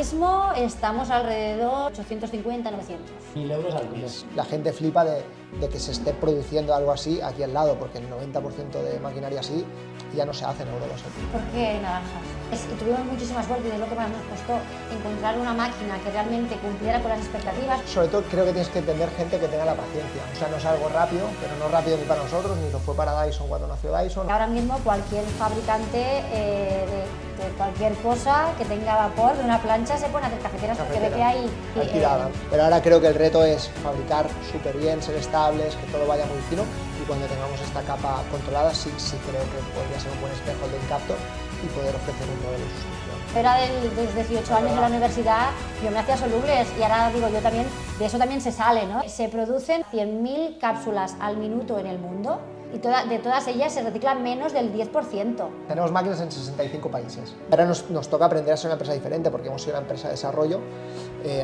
mismo estamos alrededor de 850, 900. 1000 euros al mes. La gente flipa de que se esté produciendo algo así aquí al lado, porque el 90% de maquinaria así ya no se hace en Eurodos. ¿Por qué naranjas? Y tuvimos muchísima suerte y es lo que más nos costó, encontrar una máquina que realmente cumpliera con las expectativas. Sobre todo creo que tienes que entender gente que tenga la paciencia. O sea, no es algo rápido, pero no rápido ni para nosotros, ni lo fue para Dyson cuando nació Dyson. Ahora mismo cualquier fabricante de cualquier cosa que tenga vapor de una plancha se pone a hacer cafeteras porque ve que hay tirada. Pero ahora creo que el reto es fabricar súper bien, ser estables, que todo vaya muy fino, y cuando tengamos esta capa controlada sí creo que podría ser un buen espejo del Incaptor y poder ofrecer un modelo de suscripción. Era de los 18 años de la universidad, yo me hacía solubles y ahora digo yo también, de eso también se sale, ¿no? Se producen 100.000 cápsulas al minuto en el mundo y de todas ellas se reciclan menos del 10%. Tenemos máquinas en 65 países. Ahora nos toca aprender a ser una empresa diferente porque hemos sido una empresa de desarrollo,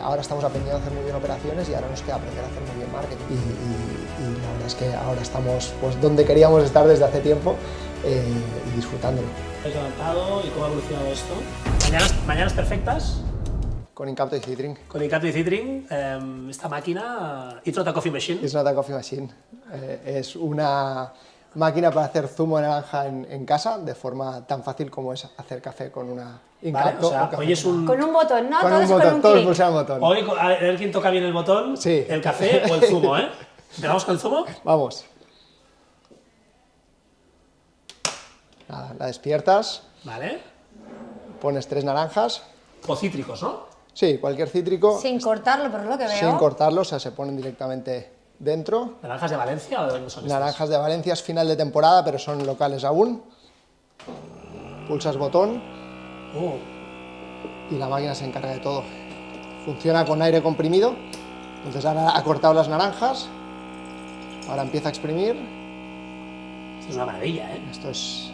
ahora estamos aprendiendo a hacer muy bien operaciones y ahora nos queda aprender a hacer muy bien marketing. Y la verdad es que ahora estamos pues, donde queríamos estar desde hace tiempo y disfrutándolo. ¿Has levantado y cómo ha evolucionado esto? Mañanas perfectas. Con Incaptor y Citrin. Con Incaptor y Citrin, esta máquina, It's not a coffee machine. It's not a coffee machine. Es una máquina para hacer zumo de naranja en casa de forma tan fácil como es hacer café con una Incaptor. Vale, o sea, hoy es un... Con un botón, ¿no? Con Todo un es botón, con un todos clic. pulsan el botón. Hoy, a ver quién toca bien el botón, Sí. el café o el zumo, ¿eh? ¿Empezamos con el zumo? Vamos. Nada, la despiertas, Vale. pones 3 naranjas. O cítricos, ¿no? Sí, cualquier cítrico. Sin cortarlo, por lo que veo. Sin cortarlo, o sea, se ponen directamente dentro. ¿Naranjas de Valencia o de dónde son estas? Naranjas de Valencia es final de temporada, pero son locales aún. Pulsas botón y la máquina se encarga de todo. Funciona con aire comprimido. Entonces ahora ha cortado las naranjas. Ahora empieza a exprimir. Esto es una maravilla, ¿eh? Esto es...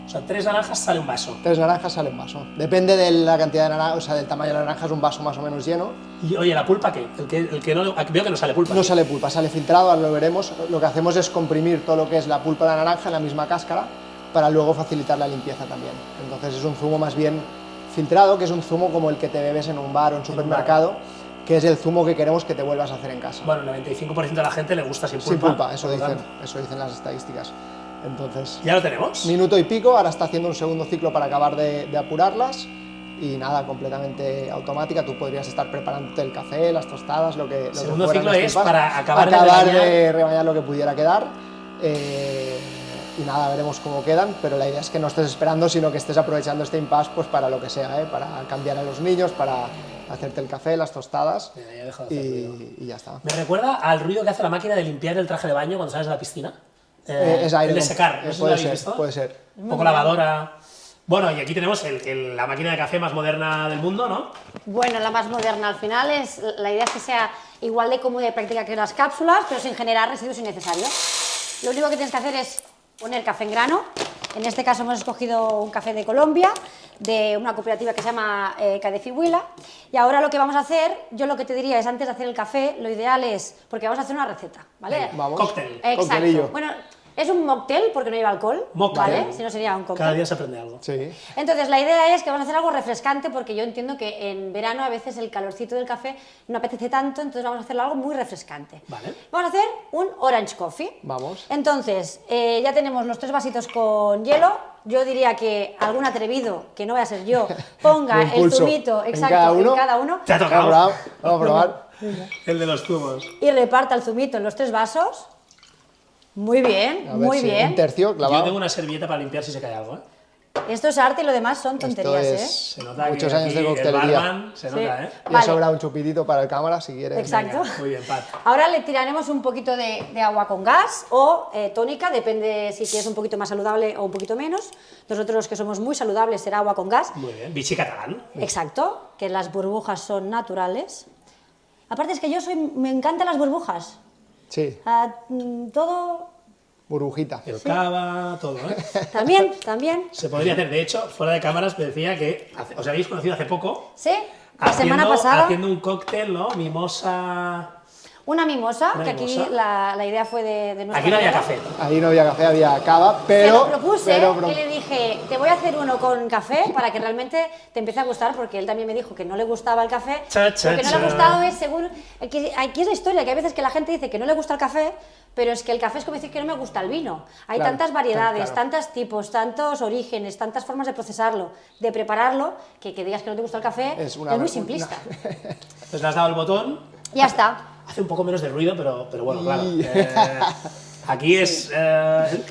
O sea, 3 naranjas sale un vaso. 3 naranjas sale un vaso. Depende de la cantidad de naranjas, o sea, del tamaño de la naranja, es un vaso más o menos lleno. Y oye, ¿la pulpa qué? El que no, veo que no sale pulpa. No sale pulpa, sale filtrado, ahora lo veremos. Lo que hacemos es comprimir todo lo que es la pulpa de la naranja en la misma cáscara para luego facilitar la limpieza también. Entonces es un zumo más bien filtrado, que es un zumo como el que te bebes en un bar o en un supermercado, que es el zumo que queremos que te vuelvas a hacer en casa. Bueno, el 95% de la gente le gusta sin pulpa. Sin pulpa, eso por lo dicen las estadísticas. Entonces, ¿Ya lo tenemos? minuto y pico, ahora está haciendo un segundo ciclo para acabar de apurarlas y nada, completamente automática. Tú podrías estar preparándote el café, las tostadas, lo que Segundo fueran ciclo las es pipas, para acabar de de rebañar lo que pudiera quedar. Y nada, veremos cómo quedan, pero la idea es que no estés esperando, sino que estés aprovechando este impasse pues, para lo que sea, para cambiar a los niños, para hacerte el café, las tostadas Mira, ya he dejado de hacer ruido. y ya está. Me recuerda al ruido que hace la máquina de limpiar el traje de baño cuando sales de la piscina. Es aire, el de secar, ¿no? puede ¿Lo habéis ser, visto? puede ser. Un poco lavadora. Bueno, y aquí tenemos la máquina de café más moderna del mundo, ¿no? Bueno, la más moderna al final es, la idea es que sea igual de cómoda y práctica que las cápsulas, pero sin generar residuos innecesarios. Lo único que tienes que hacer es poner café en grano. En este caso hemos escogido un café de Colombia, de una cooperativa que se llama Cadefi Huila. Y ahora lo que vamos a hacer, yo lo que te diría es antes de hacer el café, lo ideal es, porque vamos a hacer una receta, ¿vale? Vamos. Cóctel. Coctelillo. Exacto. Bueno, es un mocktail porque no lleva alcohol, Mocktail. ¿vale? Si no sería un cóctel. Cada día se aprende algo. Sí. Entonces, la idea es que vamos a hacer algo refrescante porque yo entiendo que en verano a veces el calorcito del café no apetece tanto, entonces vamos a hacerlo algo muy refrescante. Vale. Vamos a hacer un orange coffee. Vamos. Entonces, ya tenemos los 3 vasitos con hielo. Yo diría que algún atrevido, que no vaya a ser yo, ponga Un el pulso zumito en exacto cada uno. Te ha tocado. Vamos a probar. El de los zumos. y reparta el zumito en los 3 vasos. Muy bien, A ver muy si bien. un tercio Yo clavado. tengo una servilleta para limpiar si se cae algo, ¿eh? Esto es arte y lo demás son Esto tonterías, es Se nota muchos que años aquí de el coctelería. barman se Sí. nota, ¿eh? Ya Vale. sobra un chupitito para el cámara si quieres. Exacto. Venga, muy bien, Pat. Ahora le tiraremos un poquito de agua con gas o tónica, depende si quieres un poquito más saludable o un poquito menos. Nosotros los que somos muy saludables será agua con gas. Muy bien. Vichy catalán. Exacto, que las burbujas son naturales. Aparte es que me encantan las burbujas. Sí, Todo... burbujita. El cava, todo, ¿eh? También, también. Se podría hacer. De hecho, fuera de cámaras me decía que os habéis conocido hace poco. ¿Sí? La semana pasada. Haciendo un cóctel, ¿no? Mimosa... Una mimosa, Una que aquí mimosa. la idea fue de nuestra Aquí no había amiga. café. Ahí no había café, había cava, Se pero... lo propuse pero- y le dije, te voy a hacer uno con café para que realmente te empiece a gustar, porque él también me dijo que no le gustaba el café. Cha, cha, Lo que no le cha. ha gustado es, según... Aquí es la historia, que hay veces que la gente dice que no le gusta el café, pero es que el café es como decir que no me gusta el vino. Hay Claro, tantas variedades, claro. tantos tipos, tantos orígenes, tantas formas de procesarlo, de prepararlo, que digas que no te gusta el café es muy simplista. Entonces le has dado el botón. Ya está. Hace un poco menos de ruido, pero bueno, claro. Y- Aquí es...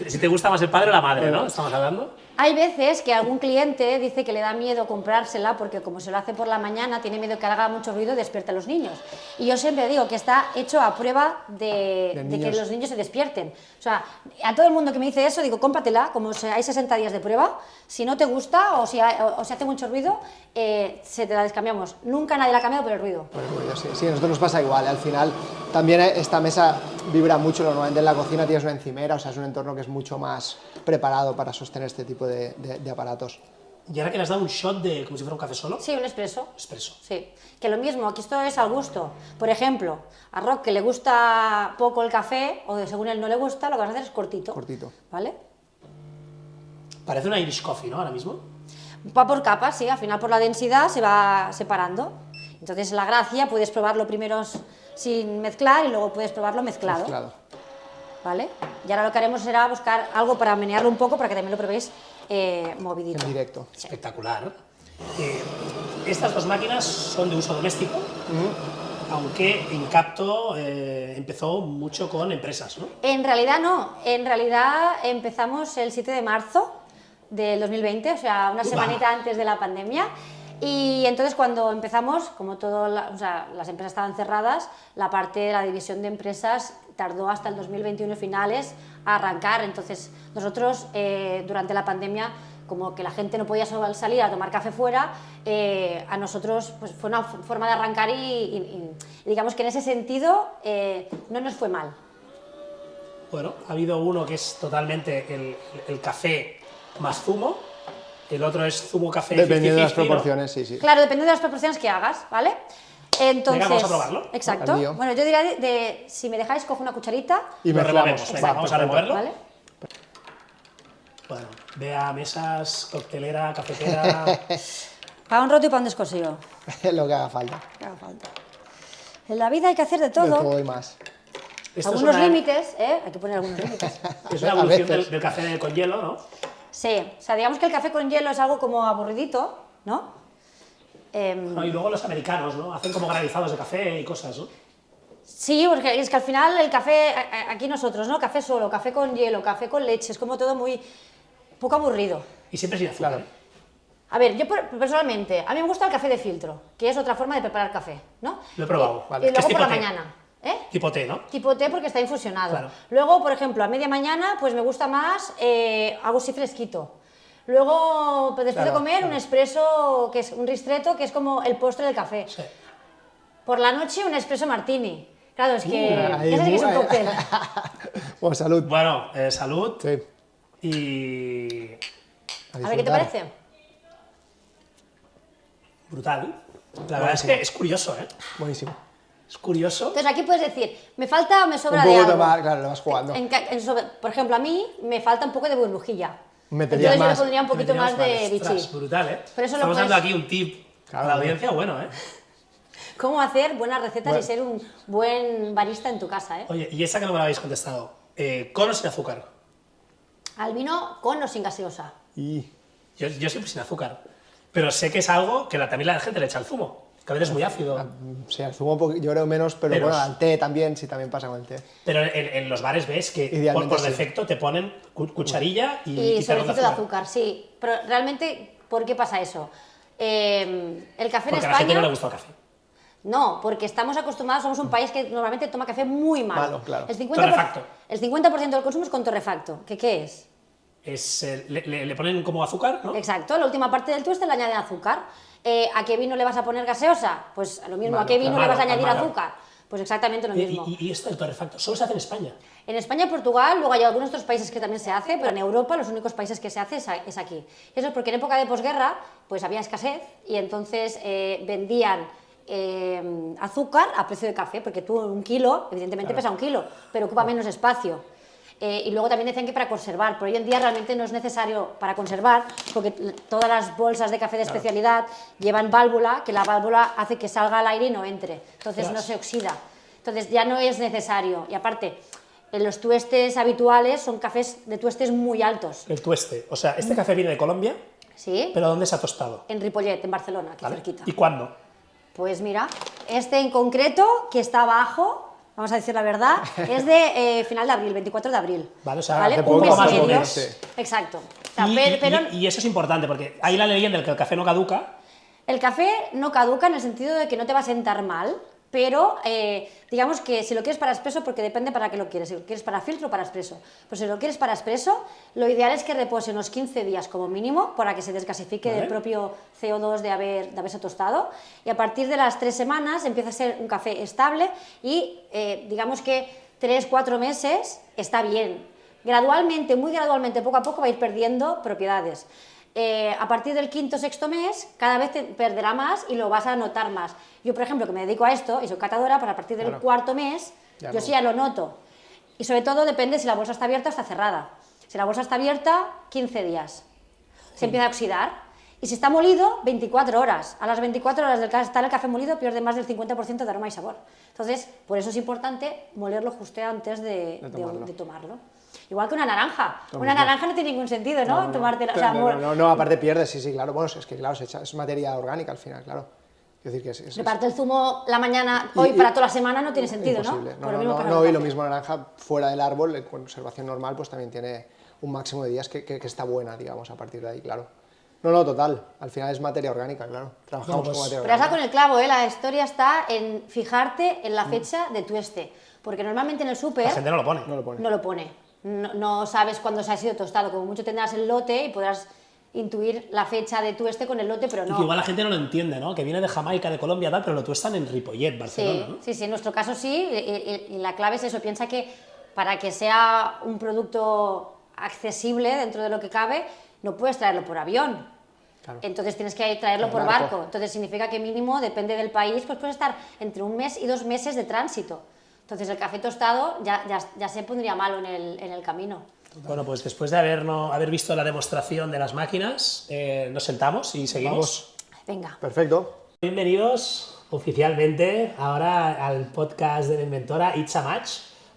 si te gusta más el padre o la madre, ¿no? Estamos hablando. Hay veces que algún cliente dice que le da miedo comprársela porque como se lo hace por la mañana, tiene miedo que haga mucho ruido y despierte a los niños. Y yo siempre digo que está hecho a prueba de que niños. los niños se despierten. O sea, a todo el mundo que me dice eso, digo, cómpratela, como hay 60 días de prueba, si no te gusta o si hace mucho ruido, se te la descambiamos. Nunca nadie la ha cambiado por el ruido. Por el ruido, sí, sí, a nosotros nos pasa igual. Al final, también esta mesa vibra mucho. Normalmente en la cocina tienes una encimera, o sea, es un entorno que es mucho más preparado para sostener este tipo de aparatos. Y ahora que le has dado un shot de como si fuera un café solo, Sí, un expreso. expreso. Sí, que lo mismo, aquí esto es al gusto. Por ejemplo, a Rock que le gusta poco el café, o según él no le gusta, lo que vas a hacer es cortito. Cortito. ¿Vale? Parece una Irish Coffee, ¿no? Ahora mismo. Va por capas, sí, al final por la densidad se va separando. Entonces la gracia, puedes probarlo primero sin mezclar y luego puedes probarlo mezclado. Mezclado. ¿Vale? Y ahora lo que haremos será buscar algo para menearlo un poco para que también lo probéis movidito. En directo. Espectacular. Estas dos máquinas son de uso doméstico, aunque en Capto empezó mucho con empresas, ¿no? En realidad no, en realidad empezamos el 7 de marzo del 2020, o sea, una semanita antes de la pandemia. Y entonces cuando empezamos, como las empresas estaban cerradas, la parte de la división de empresas tardó hasta el 2021 finales a arrancar. Entonces nosotros durante la pandemia, como que la gente no podía salir a tomar café fuera, a nosotros pues, fue una forma de arrancar y digamos que en ese sentido no nos fue mal. Bueno, ha habido uno que es totalmente el café más zumo, el otro es zumo café 50-50, Dependiendo de las ¿no? proporciones, sí, sí. Claro, depende de las proporciones que hagas, ¿vale? Entonces, Venga, vamos a probarlo. Exacto. Al lío. Bueno, yo diría, si me dejáis, cojo una cucharita, Y Lo mezclamos. removemos, venga, Va, vamos a perfecto. removerlo. ¿vale? Bueno, vea mesas, coctelera, cafetera. Para un roto y para un descosido. Lo que haga falta. Que haga falta. En la vida hay que hacer de De todo. todo y más. Esto Algunos es una, límites, ¿eh? Hay que poner algunos límites. es una A evolución veces. del café con hielo, ¿no? Sí, o sea, digamos que el café con hielo es algo como aburridito, ¿no? No, y luego los americanos, ¿no? Hacen como granizados de café y cosas, ¿no? Sí, porque es que al final el café, aquí nosotros, ¿no? Café solo, café con hielo, café con leche, es como todo muy poco aburrido. Y siempre sin azúcar. Claro. A ver, yo personalmente, a mí me gusta el café de filtro, que es otra forma de preparar café, ¿no? Lo he probado, Y, vale. y Que es luego por la tipo té. mañana, ¿eh? Tipo té, ¿no? Tipo té porque está infusionado. Claro. Luego, por ejemplo, a media mañana, pues me gusta más algo así fresquito. Luego, pues, después de Claro, comer, un espresso, que es un ristretto, que es como el postre del café. Sí. Por la noche, un espresso martini. Claro, es que Ahí, ese sí que es un cóctel. Bueno, salud. Bueno, salud Sí. y... A A ver, ¿qué te disfrutar. parece? brutal. La verdad es que es curioso, ¿eh? Buenísimo. Es curioso. Entonces aquí puedes decir, me falta o me sobra Un de poco algo. de más, claro, lo vas jugando. Por ejemplo, a mí me falta un poco de burbujilla. Meterías Entonces yo le más. pondría un poquito más de Ostras, bichí. brutal, ¿eh? Por eso lo Estamos dando puedes- aquí un tip Claro, a la audiencia, bueno, ¿eh? Cómo hacer buenas recetas Bueno. y ser un buen barista en tu casa, ¿eh? Oye, y esa que no me la habéis contestado, ¿con o sin azúcar? Al vino con o sin gaseosa. Y Yo siempre sin azúcar. Pero sé que es algo que también la gente le echa al zumo, que a veces es muy ácido. o sea, sumo un poquito, yo creo menos, pero Menos. bueno, al té también, sí, también pasa con el té. Pero en los bares ves que Idealmente por sí. defecto te ponen cucharilla y Y terrón sobrecito de azúcar, sí. Pero realmente, ¿por qué pasa eso? El café Porque en a la gente no España... le gusta el café. No, porque estamos acostumbrados, somos un país que normalmente toma café muy malo. Malo, claro. El 50%, Torrefacto. el 50% del consumo es con torrefacto. ¿Qué es? Le ponen como azúcar, ¿no? Exacto, la última parte del tueste le añaden azúcar. ¿A qué vino le vas a poner gaseosa? Pues lo mismo. ¿A Malo, qué vino le malo, vas a añadir malo. azúcar? Pues exactamente lo mismo. Y esto del torrefacto, solo se hace en España. En España y Portugal, luego hay algunos otros países que también se hace, pero en Europa los únicos países que se hace es aquí. Eso es porque en época de posguerra pues había escasez y entonces vendían azúcar a precio de café, porque tú un kilo, evidentemente pesa un kilo, pero ocupa menos espacio. Y luego también decían que para conservar, pero hoy en día realmente no es necesario para conservar, porque todas las bolsas de café de especialidad llevan válvula, que la válvula hace que salga al aire y no entre, entonces no se oxida. Entonces ya no es necesario. Y aparte, los tuestes habituales son cafés de tuestes muy altos. El tueste. O sea, este café viene de Colombia, ¿Sí? pero ¿dónde se ha tostado? En Ripollet, en Barcelona, aquí ¿Vale? cerquita. ¿Y cuándo? Pues mira, este en concreto, que está abajo, vamos a decir la verdad, es de final de abril, 24 de abril. Vale, o sea, ¿vale? hace Un poco mes más y de un medio. mes. Exacto. O sea, Y eso es importante, porque hay la leyenda de que el café no caduca. el café no caduca en el sentido de que no te va a sentar mal, pero digamos que si lo quieres para expreso, porque depende para qué lo quieres, si lo quieres para filtro o para expreso. Pues si lo quieres para expreso, lo ideal es que repose unos 15 días como mínimo para que se desgasifique Vale. del propio CO2 de haberse tostado, y a partir de las 3 semanas empieza a ser un café estable y digamos que 3-4 meses está bien. Gradualmente, muy gradualmente, poco a poco va a ir perdiendo propiedades. A partir del 5.º, 6.º mes, cada vez te perderá más y lo vas a notar más. Yo, por ejemplo, que me dedico a esto y soy catadora, pues a partir del 4.º mes, yo sí ya lo noto. Y sobre todo depende si la bolsa está abierta o está cerrada. Si la bolsa está abierta, 15 días. Se empieza a oxidar. Y si está molido, 24 horas. A las 24 horas de estar el café molido, pierde más del 50% de aroma y sabor. Entonces, por eso es importante molerlo justo antes de tomarlo. Igual que una naranja. Una naranja no tiene ningún sentido, ¿no? Tomártela, o sea, No, aparte pierdes, sí, claro. Bueno, es que claro, es materia orgánica al final, claro. Es decir, que reparte el zumo la mañana, hoy para toda la semana no tiene sentido, imposible. ¿no? Y lo mismo la naranja fuera del árbol, en conservación normal, pues también tiene un máximo de días que está buena, digamos, a partir de ahí, claro. No, total. Al final es materia orgánica, claro. Trabajamos con materia Pero has orgánica. dado con el clavo, ¿eh? La historia está en fijarte en la fecha de tueste. Porque normalmente en el súper La gente no lo pone. no lo pone. No sabes cuándo se ha sido tostado. Como mucho tendrás el lote y podrás intuir la fecha de tueste con el lote, pero Y no. que igual la gente no lo entiende, ¿no? Que viene de Jamaica, de Colombia, tal, pero lo tuestan en Ripollet, Barcelona, ¿no? Sí, en nuestro caso sí. Y la clave es eso. Piensa que para que sea un producto accesible dentro de lo que cabe, no puedes traerlo por avión. Claro. Entonces tienes que traerlo por barco. Entonces significa que mínimo, depende del país, pues puede estar entre 1 mes y 2 meses de tránsito. Entonces el café tostado ya se pondría malo en el camino. Bueno, pues después de haber visto la demostración de las máquinas, nos sentamos y seguimos. Venga. Perfecto. Bienvenidos oficialmente ahora al podcast de la inventora It's a Match.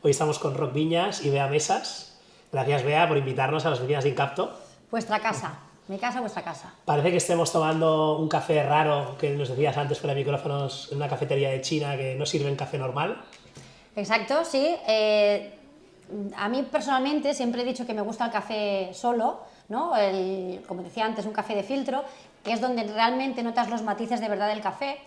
Hoy estamos con Roc Viñas y Bea Mesas. Gracias, Bea, por invitarnos a las oficinas de Incapto. Vuestra casa. Mi casa, vuestra casa. Parece que estemos tomando un café raro que nos decías antes fuera de micrófonos en una cafetería de China que no sirven café normal. Exacto, sí. A mí personalmente siempre he dicho que me gusta el café solo, ¿no? Como decía antes, un café de filtro, que es donde realmente notas los matices de verdad del café.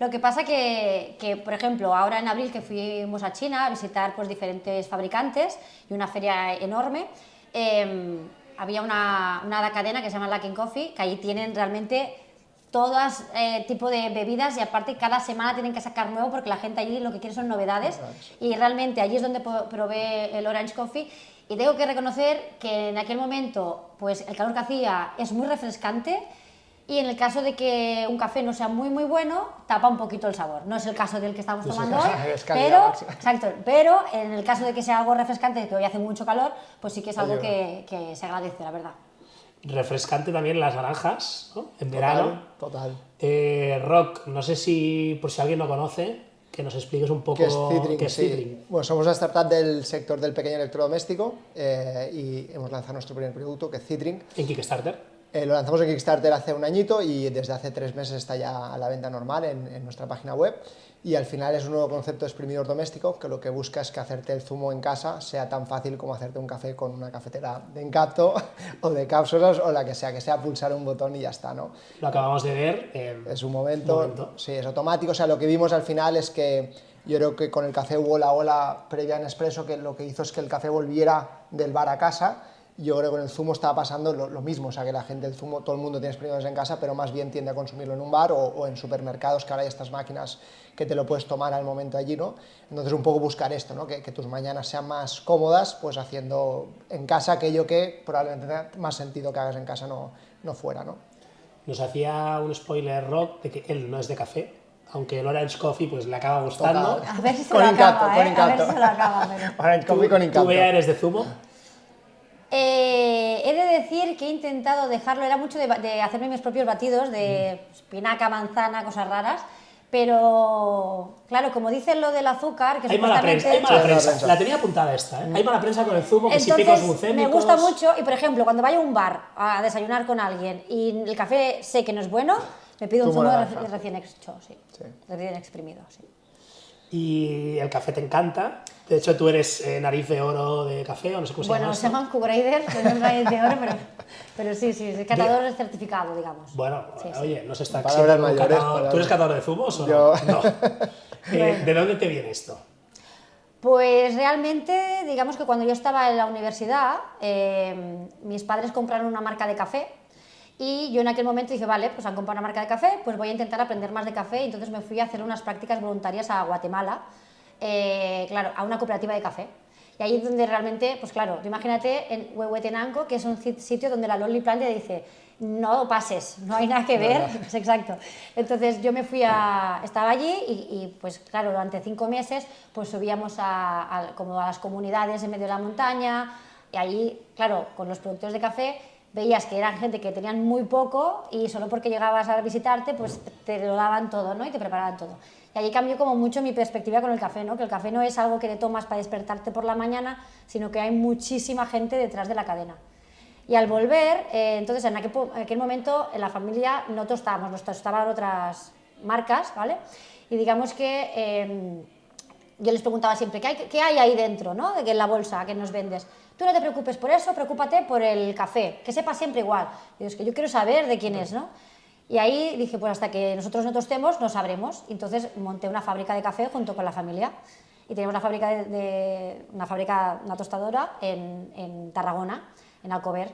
Lo que pasa que, por ejemplo, ahora en abril que fuimos a China a visitar pues, diferentes fabricantes y una feria enorme, había una cadena que se llama Luckin Coffee, que allí tienen realmente todas tipo de bebidas y aparte cada semana tienen que sacar nuevo porque la gente allí lo que quiere son novedades y realmente allí es donde probé el Orange Coffee y tengo que reconocer que en aquel momento pues el calor que hacía es muy refrescante y en el caso de que un café no sea muy bueno tapa un poquito el sabor. No es el caso del que estamos tomando hoy, pero en el caso de que sea algo refrescante, que hoy hace mucho calor, pues sí que es algo que se agradece, la verdad. Refrescante también las naranjas, ¿no? En verano. Total. Roc, no sé si, por si alguien no conoce, que nos expliques un poco qué es Citring. Bueno, somos una startup del sector del pequeño electrodoméstico y hemos lanzado nuestro primer producto, que es Citring. En Kickstarter. Lo lanzamos en Kickstarter hace 1 añito y desde hace 3 meses está ya a la venta normal en nuestra página web. Y al final es un nuevo concepto de exprimidor doméstico que lo que busca es que hacerte el zumo en casa sea tan fácil como hacerte un café con una cafetera de Incapto o de cápsulas o la que sea pulsar un botón y ya está, ¿no? Lo acabamos de ver. Es un momento, sí, es automático. O sea, lo que vimos al final es que yo creo que con el café hubo la ola previa en Nespresso que lo que hizo es que el café volviera del bar a casa. Yo creo que con el zumo estaba pasando lo mismo, o sea que la gente, el zumo, todo el mundo tiene exprimidores en casa, pero más bien tiende a consumirlo en un bar o en supermercados, que ahora hay estas máquinas que te lo puedes tomar al momento allí, ¿no? Entonces un poco buscar esto, ¿no? Que tus mañanas sean más cómodas, pues haciendo en casa aquello que probablemente tenga más sentido que hagas en casa, no fuera, ¿no? Nos hacía un spoiler Roc de que él no es de café, aunque el Orange Coffee pues le acaba gustando. Total. A ver si se Con lo Incapto, acaba, con a ver Incapto. si se lo acaba, pero... Orange Coffee con ¿Tú, Incapto. Bea, eres de zumo? He de decir que he intentado dejarlo, era mucho de hacerme mis propios batidos de espinaca, manzana, cosas raras, pero claro, como dicen lo del azúcar, que Hay mala prensa, hay supuestamente... mala Sí, mala prensa. prensa. La tenía apuntada esta, ¿eh? Hay mala prensa con el zumo, que si picos Entonces, glucémicos... me gusta mucho y, por ejemplo, cuando vaya a un bar a desayunar con alguien y el café sé que no es bueno, me pido un Zumo zumo de de naranja. recién hecho, sí. Sí. Recién exprimido, sí. Y el café te encanta. De hecho, tú eres nariz de oro de café, o no sé cómo se Bueno, llama se esto. llaman Q-Grader, no es raíz de oro, pero sí, catador certificado, digamos. Bueno, Sí, sí. oye, no se está Palabras siendo un mayores, catador. palabras. ¿Tú eres catador de zumos o Yo- no? No. Bueno. ¿De dónde te viene esto? Pues realmente, digamos que cuando yo estaba en la universidad, mis padres compraron una marca de café y yo en aquel momento dije, vale, pues han comprado una marca de café, pues voy a intentar aprender más de café y entonces me fui a hacer unas prácticas voluntarias a Guatemala, claro, a una cooperativa de café. Y ahí es donde realmente, pues claro, tú imagínate en Huehuetenango, que es un sitio donde la Lonely Planet te dice, no pases, no hay nada que ver, pues exacto. Entonces yo me fui estaba allí y pues claro, durante 5 meses pues subíamos como a las comunidades en medio de la montaña y allí, claro, con los productores de café veías que eran gente que tenían muy poco y solo porque llegabas a visitarte pues te lo daban todo, ¿no? Y te preparaban todo. Y allí cambió como mucho mi perspectiva con el café, ¿no? Que el café no es algo que te tomas para despertarte por la mañana, sino que hay muchísima gente detrás de la cadena. Y al volver, entonces en aquel momento en la familia no tostábamos, nos tostaban otras marcas, ¿vale? Y digamos que yo les preguntaba siempre, ¿qué hay ahí dentro, ¿no? De que en la bolsa que nos vendes. Tú no te preocupes por eso, preocúpate por el café, que sepa siempre igual. Y digo, es que yo quiero saber de quién es, ¿no? Y ahí dije, pues hasta que nosotros no tostemos, no sabremos. Y entonces monté una fábrica de café junto con la familia. Y teníamos una tostadora en Tarragona, en Alcover.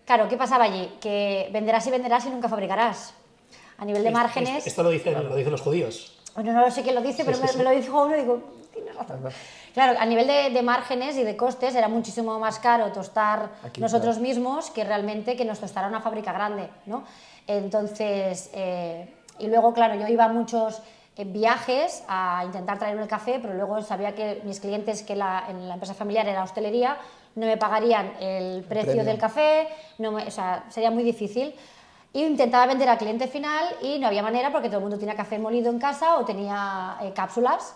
Claro, ¿qué pasaba allí? Que venderás y nunca fabricarás. A nivel de márgenes... Esto lo dicen los judíos. Bueno, no lo sé quién lo dice, pero me lo dijo uno y digo, tienes razón. Claro, a nivel de márgenes y de costes era muchísimo más caro tostar Aquí, nosotros claro. mismos que realmente que nos tostara una fábrica grande, ¿no? Entonces, y luego, claro, yo iba a muchos viajes a intentar traerme el café, pero luego sabía que mis clientes, que en la empresa familiar era hostelería, no me pagarían el precio premio. del café, o sea, sería muy difícil. Y intentaba vender al cliente final y no había manera porque todo el mundo tenía café molido en casa o tenía cápsulas.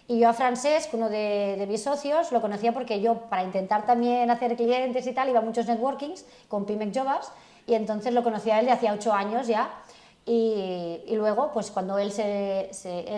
Y yo a Francesc, uno de mis socios, lo conocía porque yo, para intentar también hacer clientes y tal, iba a muchos networkings con Pimec Jovas y entonces lo conocía él de hacía 8 años ya. Y luego, pues cuando él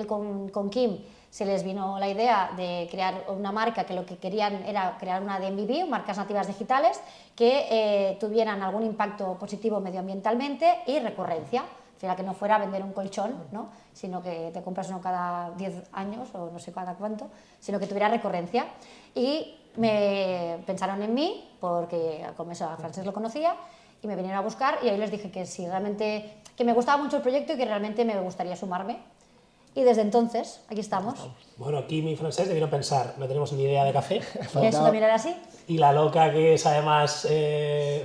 con Kim se les vino la idea de crear una marca que lo que querían era crear una DNVB, marcas nativas digitales, que tuvieran algún impacto positivo medioambientalmente y recurrencia. O sea, que no fuera a vender un colchón, ¿no? Sino que te compras uno cada 10 años o no sé cada cuánto, sino que tuviera recurrencia. Y me pensaron en mí, porque como eso a Francesc lo conocía, y me vinieron a buscar y ahí les dije que si realmente, que me gustaba mucho el proyecto y que realmente me gustaría sumarme. Y desde entonces, aquí estamos. Bueno, Kim y Francesc debieron pensar, no tenemos ni idea de café. Eso también era así. Y la loca que es además,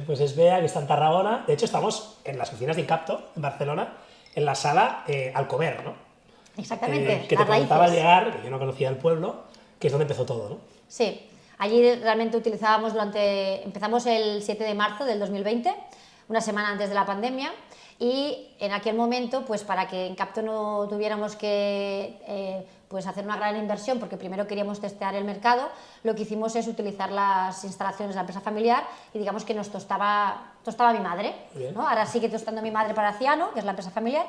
pues es Bea, que está en Tarragona. De hecho, estamos en las oficinas de Incapto, en Barcelona, en la sala Alcover, ¿no? Exactamente, Que te las preguntaba al raíces. llegar, que yo no conocía el pueblo, que es donde empezó todo, ¿no? Sí, allí realmente utilizábamos empezamos el 7 de marzo del 2020, una semana antes de la pandemia, y en aquel momento, pues para que en Capto no tuviéramos que pues hacer una gran inversión, porque primero queríamos testear el mercado, lo que hicimos es utilizar las instalaciones de la empresa familiar y digamos que nos tostaba mi madre, Bien. ¿no? Ahora sigue tostando mi madre para Ciano, que es la empresa familiar,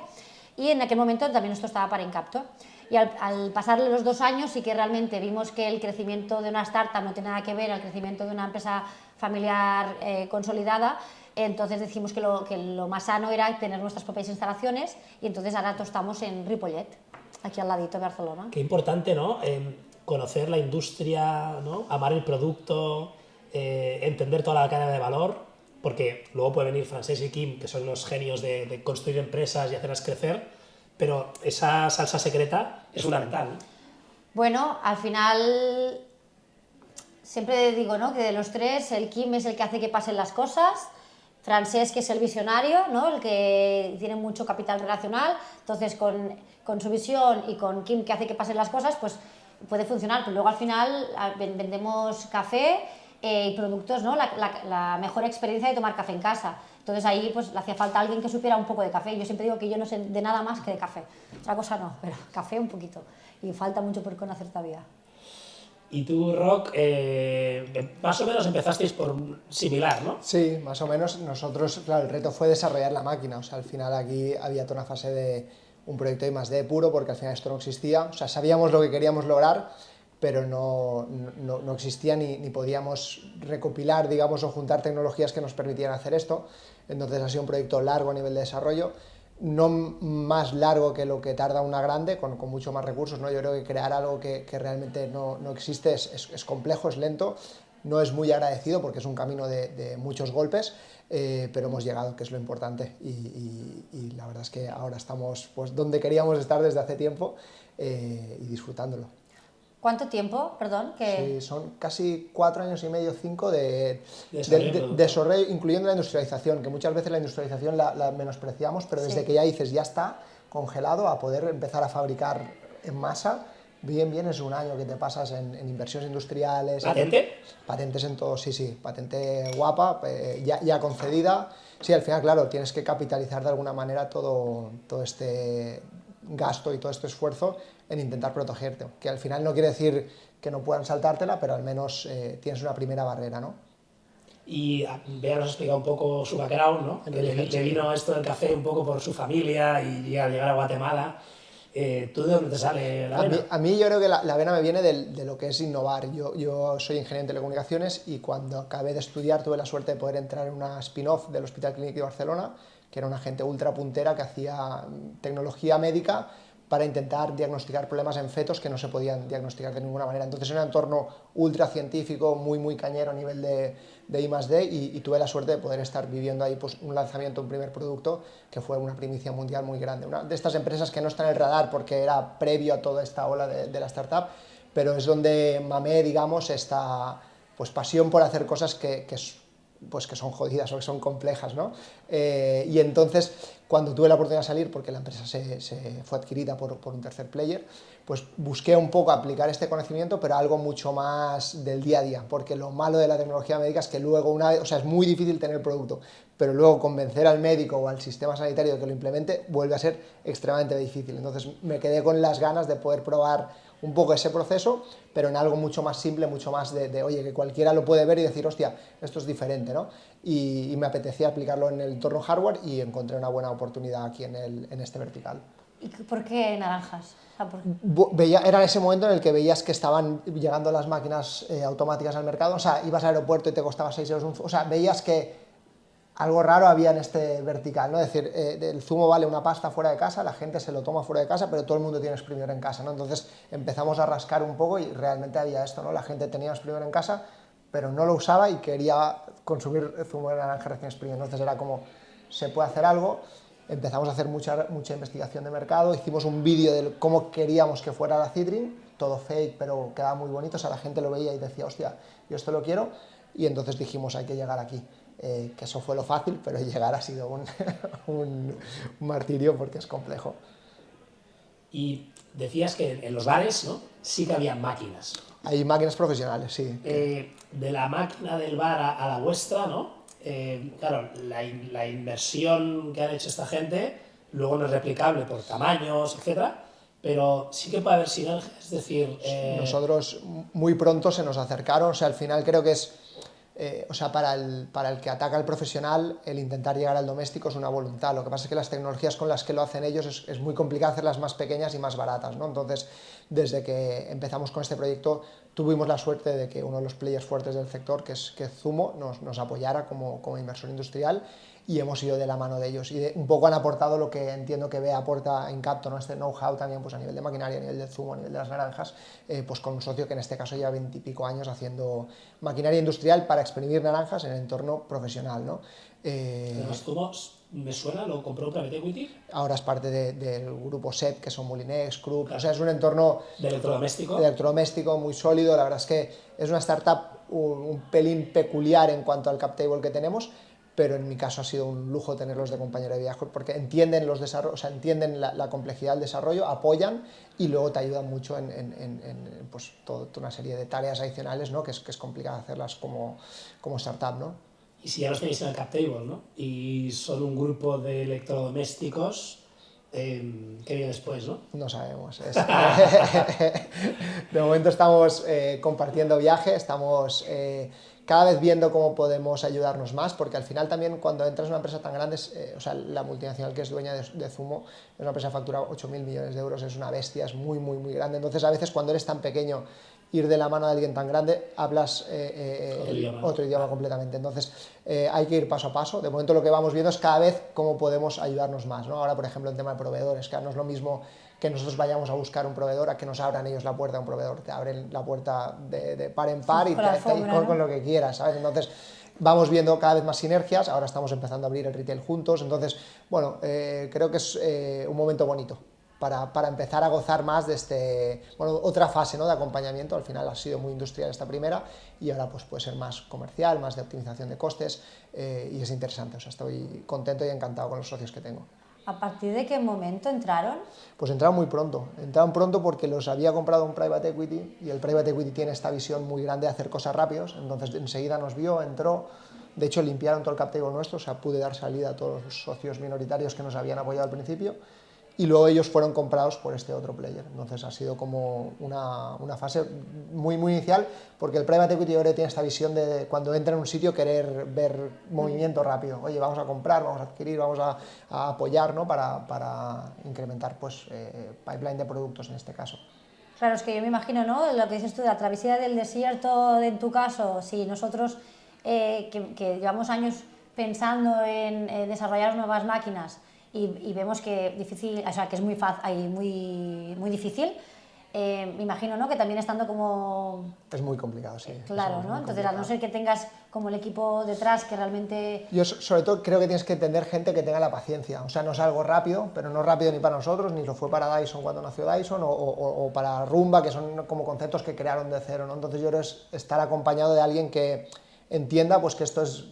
y en aquel momento también nos tostaba para Incapto. Y al pasar los 2 años sí que realmente vimos que el crecimiento de una startup no tiene nada que ver al crecimiento de una empresa familiar consolidada, entonces decimos que lo más sano era tener nuestras propias instalaciones y entonces ahora tostamos en Ripollet, aquí al ladito de Barcelona. Qué importante, ¿no? Conocer la industria, ¿no? Amar el producto, entender toda la cadena de valor, porque luego puede venir Francesc y Kim, que son los genios de construir empresas y hacerlas crecer, pero esa salsa secreta es fundamental, ¿no? Bueno, al final siempre digo, ¿no? Que de los tres el Kim es el que hace que pasen las cosas, Francesc, que es el visionario, ¿no? El que tiene mucho capital relacional, entonces con su visión y con Kim, que hace que pasen las cosas, pues puede funcionar, pero luego al final vendemos café y productos, ¿no? La mejor experiencia de tomar café en casa. Entonces ahí pues le hacía falta alguien que supiera un poco de café. Yo siempre digo que yo no sé de nada más que de café. Otra cosa no, pero café un poquito. Y falta mucho por conocer todavía. Y tú, Roc, más o menos empezasteis por similar, ¿no? Sí, más o menos. Nosotros, claro, el reto fue desarrollar la máquina. O sea, al final aquí había toda una fase de un proyecto de I+D puro, porque al final esto no existía. O sea, sabíamos lo que queríamos lograr, pero no existía ni podíamos recopilar, digamos, o juntar tecnologías que nos permitieran hacer esto. Entonces ha sido un proyecto largo a nivel de desarrollo, no más largo que lo que tarda una grande, con mucho más recursos, ¿no? Yo creo que crear algo que realmente no existe es complejo, es lento, no es muy agradecido porque es un camino de muchos golpes, pero hemos llegado, que es lo importante, y la verdad es que ahora estamos pues donde queríamos estar desde hace tiempo y disfrutándolo. ¿Cuánto tiempo, perdón? Sí, son casi 4 años y medio, 5 de Desarrollo. desarrollo, incluyendo la industrialización, que muchas veces la industrialización la menospreciamos, pero desde Sí. que ya dices, ya está congelado, a poder empezar a fabricar en masa, bien es un año que te pasas en inversiones industriales. ¿Patente? Patentes en todo, sí, patente guapa, ya concedida. Sí, al final, claro, tienes que capitalizar de alguna manera todo este gasto y todo este esfuerzo en intentar protegerte, que al final no quiere decir que no puedan saltártela, pero al menos tienes una primera barrera, ¿no? Y Bea nos ha explicado un poco su background, ¿no? Que le vino esto del café un poco por su familia y al llegar a Guatemala. ¿Tú de dónde te sale la vena? A mí yo creo que la vena me viene de lo que es innovar. Yo soy ingeniero en telecomunicaciones y cuando acabé de estudiar tuve la suerte de poder entrar en una spin-off del Hospital Clínic de Barcelona, que era una gente ultra puntera que hacía tecnología médica para intentar diagnosticar problemas en fetos que no se podían diagnosticar de ninguna manera. Entonces era un entorno ultra científico, muy cañero a nivel de I+D y tuve la suerte de poder estar viviendo ahí pues, un lanzamiento, un primer producto que fue una primicia mundial muy grande. Una de estas empresas que no está en el radar porque era previo a toda esta ola de la startup, pero es donde mamé, digamos, esta pues, pasión por hacer cosas que son jodidas o que son complejas, ¿no? Y entonces, cuando tuve la oportunidad de salir, porque la empresa se fue adquirida por un tercer player, pues busqué un poco aplicar este conocimiento, pero algo mucho más del día a día, porque lo malo de la tecnología médica es que luego, o sea, es muy difícil tener el producto, pero luego convencer al médico o al sistema sanitario de que lo implemente vuelve a ser extremadamente difícil. Entonces me quedé con las ganas de poder probar un poco ese proceso, pero en algo mucho más simple, mucho más oye, que cualquiera lo puede ver y decir, hostia, esto es diferente, ¿no? Y me apetecía aplicarlo en el entorno hardware y encontré una buena oportunidad aquí en este vertical. ¿Y por qué naranjas? Era ese momento en el que veías que estaban llegando las máquinas automáticas al mercado, o sea, ibas al aeropuerto y te costaba 6 euros, o sea, veías que algo raro había en este vertical, ¿no? Es decir, el zumo vale una pasta fuera de casa, la gente se lo toma fuera de casa, pero todo el mundo tiene exprimidor en casa, ¿no? Entonces empezamos a rascar un poco y realmente había esto, ¿no? La gente tenía exprimidor en casa, pero no lo usaba y quería consumir zumo de naranja recién exprimido. Entonces era como, se puede hacer algo. Empezamos a hacer mucha investigación de mercado, hicimos un vídeo de cómo queríamos que fuera la Citrin, todo fake, pero quedaba muy bonito, o sea, la gente lo veía y decía, hostia, yo esto lo quiero, y entonces dijimos, hay que llegar aquí. Que eso fue lo fácil, pero llegar ha sido un martirio porque es complejo. Y decías que en los bares, ¿no? Sí que había máquinas. Hay máquinas profesionales, sí. De la máquina del bar a la vuestra, ¿no? Claro, la inversión que han hecho esta gente luego no es replicable por tamaños, etcétera, pero sí que puede haber sinergias, es decir... Nosotros muy pronto se nos acercaron, o sea, al final creo que es... o sea, para el que ataca al profesional, el intentar llegar al doméstico es una voluntad. Lo que pasa es que las tecnologías con las que lo hacen ellos es muy complicado hacerlas más pequeñas y más baratas, ¿no? Entonces, desde que empezamos con este proyecto, tuvimos la suerte de que uno de los players fuertes del sector, que es Zumo, nos apoyara como inversor industrial y hemos ido de la mano de ellos. Y un poco han aportado lo que entiendo que Bea aporta en Capto, ¿no? Este know-how también pues, a nivel de maquinaria, a nivel del zumo, a nivel de las naranjas, pues con un socio que en este caso lleva 20 y pico años haciendo maquinaria industrial para exprimir naranjas en el entorno profesional, ¿no? Los zumos, me suena, lo compró Private Equity. Ahora es parte del grupo SET, que son Molinex, Krupp, claro. O sea, es un entorno de electrodoméstico muy sólido. La verdad es que es una startup un pelín peculiar en cuanto al cap table que tenemos, pero en mi caso ha sido un lujo tenerlos de compañero de viaje porque entienden los desarrollos, o sea, entienden la complejidad del desarrollo, apoyan y luego te ayudan mucho en pues, toda una serie de tareas adicionales, ¿no? que es complicado hacerlas como startup, ¿no? Y si ya los tenéis en el cap table, ¿no? Y son un grupo de electrodomésticos, ¿qué viene después, no? No sabemos. De momento estamos compartiendo viaje, estamos cada vez viendo cómo podemos ayudarnos más, porque al final también cuando entras en una empresa tan grande, o sea, la multinacional que es dueña de Zumo, es una empresa que factura 8.000 millones de euros, es una bestia, es muy, muy, muy grande. Entonces a veces cuando eres tan pequeño, ir de la mano de alguien tan grande, hablas otro idioma completamente. Entonces hay que ir paso a paso. De momento lo que vamos viendo es cada vez cómo podemos ayudarnos más, ¿no? Ahora, por ejemplo, en tema de proveedores, que no es lo mismo que nosotros vayamos a buscar un proveedor a que nos abran ellos la puerta a un proveedor. Te abren la puerta de par en par y con lo que quieras, ¿sabes? Entonces vamos viendo cada vez más sinergias. Ahora estamos empezando a abrir el retail juntos. Entonces, bueno, creo que es un momento bonito para empezar a gozar más de otra fase, ¿no? De acompañamiento. Al final ha sido muy industrial esta primera y ahora pues puede ser más comercial, más de optimización de costes y es interesante. O sea, estoy contento y encantado con los socios que tengo. ¿A partir de qué momento entraron? Pues entraron muy pronto. Entraron pronto porque los había comprado un private equity y el private equity tiene esta visión muy grande de hacer cosas rápidos. Entonces enseguida nos vio, entró. De hecho limpiaron todo el cap table nuestro, o sea, pude dar salida a todos los socios minoritarios que nos habían apoyado al principio. Y luego ellos fueron comprados por este otro player. Entonces ha sido como una fase muy, muy inicial, porque el private equity ahora tiene esta visión de cuando entra en un sitio querer ver movimiento rápido. Oye, vamos a comprar, vamos a adquirir, vamos a apoyar, ¿no? para incrementar pues, pipeline de productos en este caso. Claro, es que yo me imagino, ¿no? Lo que dices tú, la travesía del desierto, en tu caso, si nosotros que llevamos años pensando en desarrollar nuevas máquinas, y vemos que difícil, o sea, que es muy fácil, muy difícil. Me imagino, ¿no? Que también estando como... Es muy complicado, sí. Claro, ¿no? Entonces, a no ser que tengas como el equipo detrás que realmente... Yo sobre todo creo que tienes que entender gente que tenga la paciencia. O sea, no es algo rápido, pero no rápido ni para nosotros, ni lo fue para Dyson cuando nació Dyson, o para Rumba, que son como conceptos que crearon de cero, ¿no? Entonces yo creo que es estar acompañado de alguien que entienda pues que esto es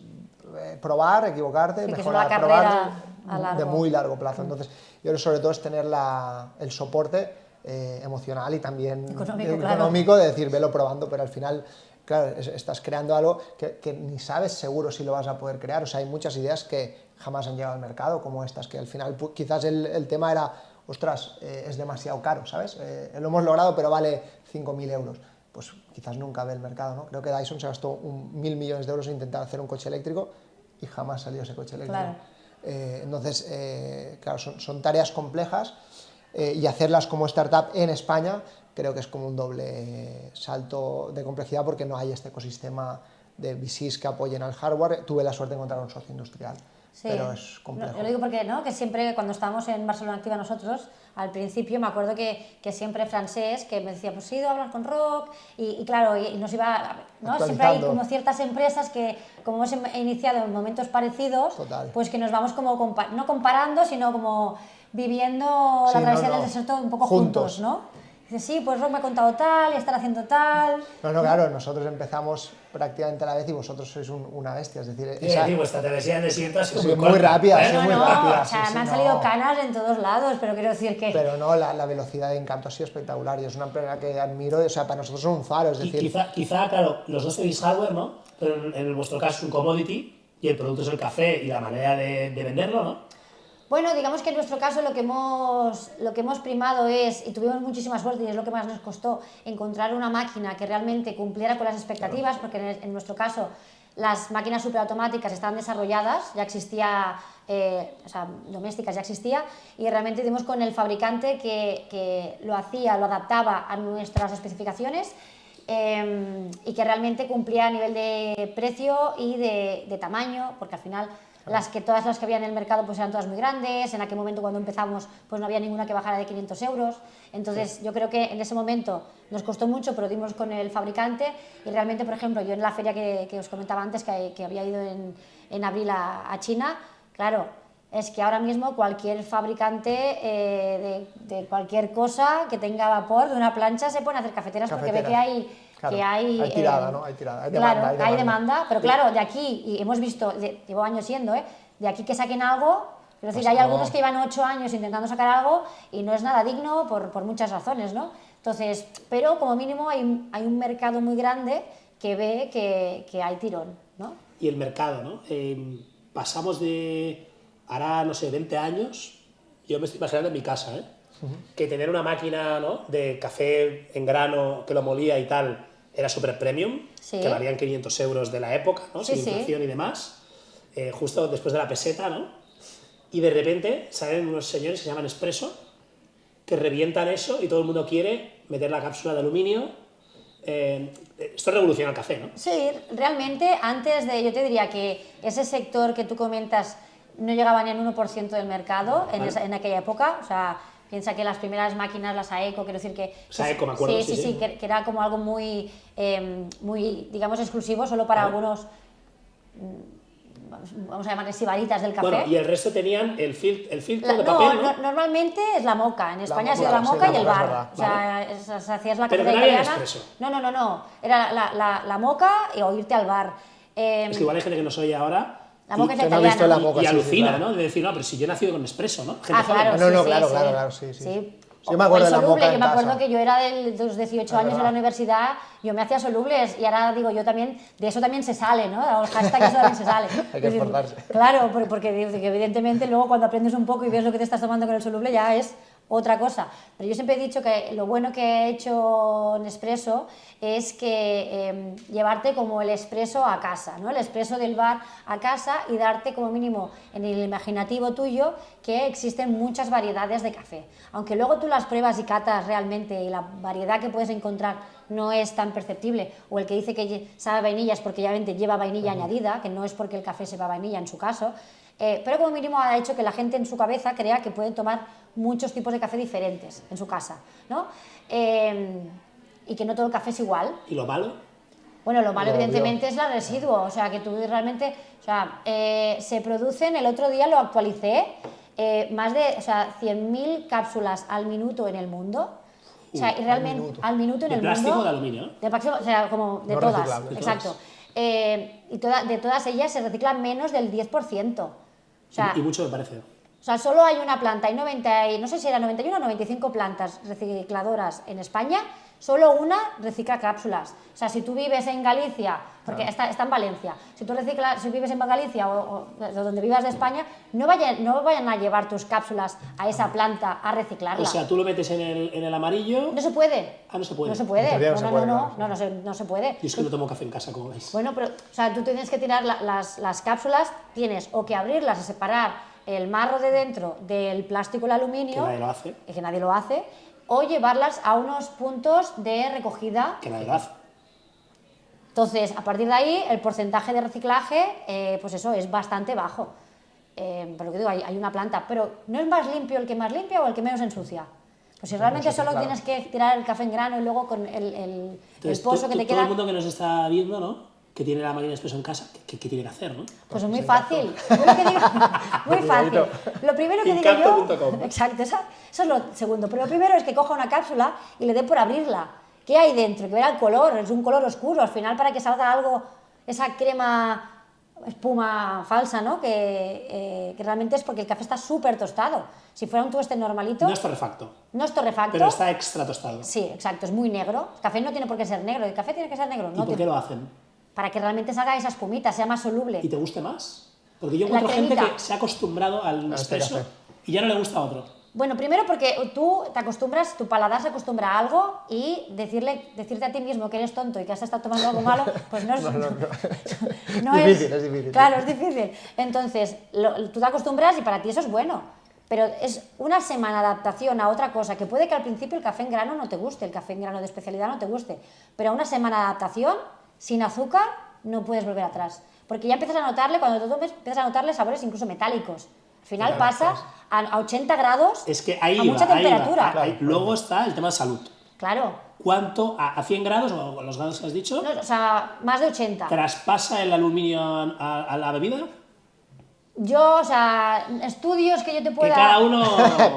probar, equivocarte, sí, mejorar, que es una probar de muy largo plazo. Entonces yo creo que sobre todo es tener el soporte emocional y también económico de decir, velo probando, pero al final, claro, estás creando algo que ni sabes seguro si lo vas a poder crear. O sea, hay muchas ideas que jamás han llegado al mercado, como estas, que al final quizás el tema era, ostras, es demasiado caro, ¿sabes? Lo hemos logrado, pero vale 5.000 euros. Pues quizás nunca ve el mercado, ¿no? Creo que Dyson se gastó 1.000 millones de euros en intentar hacer un coche eléctrico y jamás salió ese coche eléctrico. Claro. Entonces, claro, son tareas complejas y hacerlas como startup en España creo que es como un doble salto de complejidad porque no hay este ecosistema de VCs que apoyen al hardware. Tuve la suerte de encontrar un socio industrial, sí, pero es complejo. Yo lo digo porque, ¿no? Que siempre cuando estábamos en Barcelona Activa nosotros, al principio me acuerdo que siempre Francés, que me decía, pues he ido a hablar con Roc, y claro, y nos iba, ¿no? Siempre hay como ciertas empresas que, como hemos iniciado en momentos parecidos, total, pues que nos vamos como, no comparando, sino como viviendo la travesía del desierto un poco juntos, ¿no? Dice, sí, pues Roc me ha contado tal, y están haciendo tal... No, claro, nosotros empezamos prácticamente a la vez y vosotros sois una bestia, es decir... vuestra travesía del desierto ha sido muy rápida, muy rápida. O sea, me han salido canas en todos lados, pero quiero decir que... Pero no, la velocidad de Encanto ha sido espectacular y es una empresa que admiro, o sea, para nosotros son un faro, es decir... Quizá, claro, los dos tenéis hardware, ¿no? Pero en vuestro caso es un commodity y el producto es el café y la manera de venderlo, ¿no? Bueno, digamos que en nuestro caso lo que hemos primado es, y tuvimos muchísima suerte y es lo que más nos costó, encontrar una máquina que realmente cumpliera con las expectativas, claro. Porque en nuestro caso las máquinas superautomáticas estaban desarrolladas, ya existía, o sea, domésticas ya existía, y realmente dimos con el fabricante que lo adaptaba a nuestras especificaciones y que realmente cumplía a nivel de precio y de tamaño, porque al final... Todas las que había en el mercado pues eran todas muy grandes, en aquel momento cuando empezamos pues no había ninguna que bajara de 500 euros, entonces sí. Yo creo que en ese momento nos costó mucho, pero dimos con el fabricante y realmente, por ejemplo, yo en la feria que os comentaba antes, que había ido en abril a China, claro, es que ahora mismo cualquier fabricante de cualquier cosa que tenga vapor, de una plancha, se pone a hacer cafeteras porque ve que hay... Claro, que hay tirada, ¿no? Hay tirada, hay claro, demanda. hay demanda, pero claro, de aquí, y hemos visto, llevo años siendo, de aquí que saquen algo, es decir, Pues hay no. algunos que llevan 8 años intentando sacar algo y no es nada digno por muchas razones, ¿no? Entonces, pero como mínimo hay un mercado muy grande que ve que hay tirón, ¿no? Y el mercado, ¿no? Pasamos de, ahora, no sé, 20 años, yo me estoy imaginando en mi casa, que tener una máquina, ¿no?, de café en grano que lo molía y tal era súper premium, Sí. que valían 500 euros de la época, ¿no?, Sí, sin sí. inflación y demás, justo después de la peseta, ¿no? Y de repente salen unos señores que se llaman Espresso, que revientan eso y todo el mundo quiere meter la cápsula de aluminio. Esto revoluciona el café, ¿no? Sí, realmente antes de, yo te diría que ese sector que tú comentas no llegaba ni al 1% del mercado en aquella época, o sea, piensa que las primeras máquinas, las AECO, quiero decir que... Saeco, me acuerdo, Sí, sí. que era como algo muy, digamos, exclusivo, solo para algunos, vamos a llamarles sibaritas del café. Bueno, y el resto tenían el filtro de No, papel, ¿no? normalmente es la moca. En España ha sido moca, la sí, moca la y el moca es bar. verdad. O sea, hacías la Pero cafetera que no había italiana. Nespresso. No. Era la moca o irte al bar. Es que igual hay gente que nos oye ahora La moca es que no ha visto italiana. la moca. y Sí, alucina, claro. ¿no? De decir, no, pero si yo he nacido con Nespresso, ¿no? Gente Ah, joven. claro, No, sí, claro, sí. Yo me O acuerdo el de la soluble, moca yo en me acuerdo casa. que yo era de los 18 años en la verdad. universidad, yo me hacía solubles y ahora digo, yo también, de eso también se sale, ¿no? El hashtag eso también se sale. Hay que Es decir, esforzarse. Claro, porque digo que evidentemente luego cuando aprendes un poco y ves lo que te estás tomando con el soluble ya es otra cosa. Pero yo siempre he dicho que lo bueno que he hecho Nespresso es que llevarte como el espresso a casa, ¿no? El espresso del bar a casa y darte como mínimo en el imaginativo tuyo que existen muchas variedades de café. Aunque luego tú las pruebas y catas realmente y la variedad que puedes encontrar no es tan perceptible, o el que dice que sabe a vainilla es porque ya lleva vainilla añadida, que no es porque el café sepa vainilla en su caso, pero como mínimo ha hecho que la gente en su cabeza crea que pueden tomar muchos tipos de café diferentes en su casa, ¿no? Y que no todo el café es igual. ¿Y lo malo? Bueno, lo malo Lo evidentemente es el residuo, o sea, que tú realmente, o sea, se producen, el otro día lo actualicé, más de, o sea, 100.000 cápsulas al minuto en el mundo. O sea, y realmente al minuto en ¿De el plástico mundo. o de aluminio? De plástico, o sea, como de No todas. reciclables. Exacto. Y de todas ellas se reciclan menos del 10%. O sea, Y mucho me parece. o sea, solo hay una planta, hay 90, no sé si era 91 o 95 plantas recicladoras en España, solo una recicla cápsulas. O sea, si tú vives en Galicia, porque está en Valencia, si tú vives en Galicia o donde vivas de España, no vayan a llevar tus cápsulas a esa planta a reciclarla. O sea, tú lo metes en el amarillo. No se puede. Ah, no se puede. No se puede. En teoría no se puede, claro. No se puede. Yo es que no tomo café en casa, como veis. Bueno, pero, o sea, tú tienes que tirar las cápsulas, tienes o que abrirlas y separar el marro de dentro del plástico o el aluminio, Que nadie lo hace. y que nadie lo hace, o llevarlas a unos puntos de recogida. Que nadie lo hace. Entonces, a partir de ahí, el porcentaje de reciclaje, pues eso, es bastante bajo. Pero que digo, hay una planta, pero ¿no es más limpio el que más limpia o el que menos ensucia? Pues si realmente sí, solo claro. tienes que tirar el café en grano y luego con el Entonces, pozo que te todo queda... el mundo que nos está viendo, ¿no? Que tiene la máquina expreso en casa, ¿qué tiene que hacer, no? Pues es muy fácil. Yo lo que digo, muy fácil. Lo primero que digo yo, Incanto.com. exacto, eso es lo segundo. Pero lo primero es que coja una cápsula y le dé por abrirla. ¿Qué hay dentro? Que verá el color, es un color oscuro. Al final, para que salga algo, esa crema espuma falsa, ¿no? Que realmente es porque el café está súper tostado. Si fuera un tueste normalito, No es torrefacto, no es torrefacto. pero está extra tostado. Sí, exacto, es muy negro. El café no tiene por qué ser negro. ¿El café tiene que ser negro? ¿Y No por qué tiene. lo hacen? Para que realmente salga esa espumita, sea más soluble. ¿Y te guste más? Porque yo La encuentro gente cremita. que se ha acostumbrado al este Nespresso café. y ya no le gusta a otro. Bueno, primero porque tú te acostumbras, tu paladar se acostumbra a algo y decirte a ti mismo que eres tonto y que has estado tomando algo malo, pues no es... no Es difícil. Claro, es difícil. Entonces, tú te acostumbras y para ti eso es bueno. Pero es una semana de adaptación a otra cosa, que puede que al principio el café en grano no te guste, el café en grano de especialidad no te guste, pero una semana de adaptación, sin azúcar, no puedes volver atrás. Porque ya empiezas a notarle, cuando te tomes, empiezas a notarle sabores incluso metálicos. Al final Claro, pasa a 80 grados, Es que ahí a iba, mucha ahí iba. temperatura. Ahí. Luego está el tema de salud. Claro. ¿Cuánto, a 100 grados, o los grados que has dicho, No, o sea, más de 80. traspasa el aluminio a la bebida? Yo, o sea, estudios que yo te Que pueda... cada uno...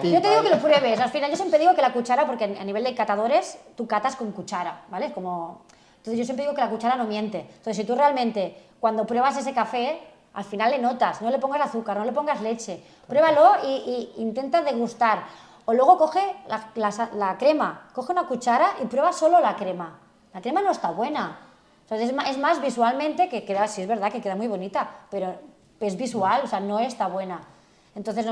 Yo te digo que lo pruebes. Al final, yo siempre digo que la cuchara, porque a nivel de catadores, tú catas con cuchara, ¿vale? Entonces, yo siempre digo que la cuchara no miente. Entonces, si tú realmente, cuando pruebas ese café, al final le notas, no le pongas azúcar, no le pongas leche, pruébalo y intenta degustar. O luego coge la crema, coge una cuchara y prueba solo la crema. La crema no está buena. O sea, es más visualmente que queda, sí es verdad que queda muy bonita, pero es visual, o sea, no está buena. Entonces,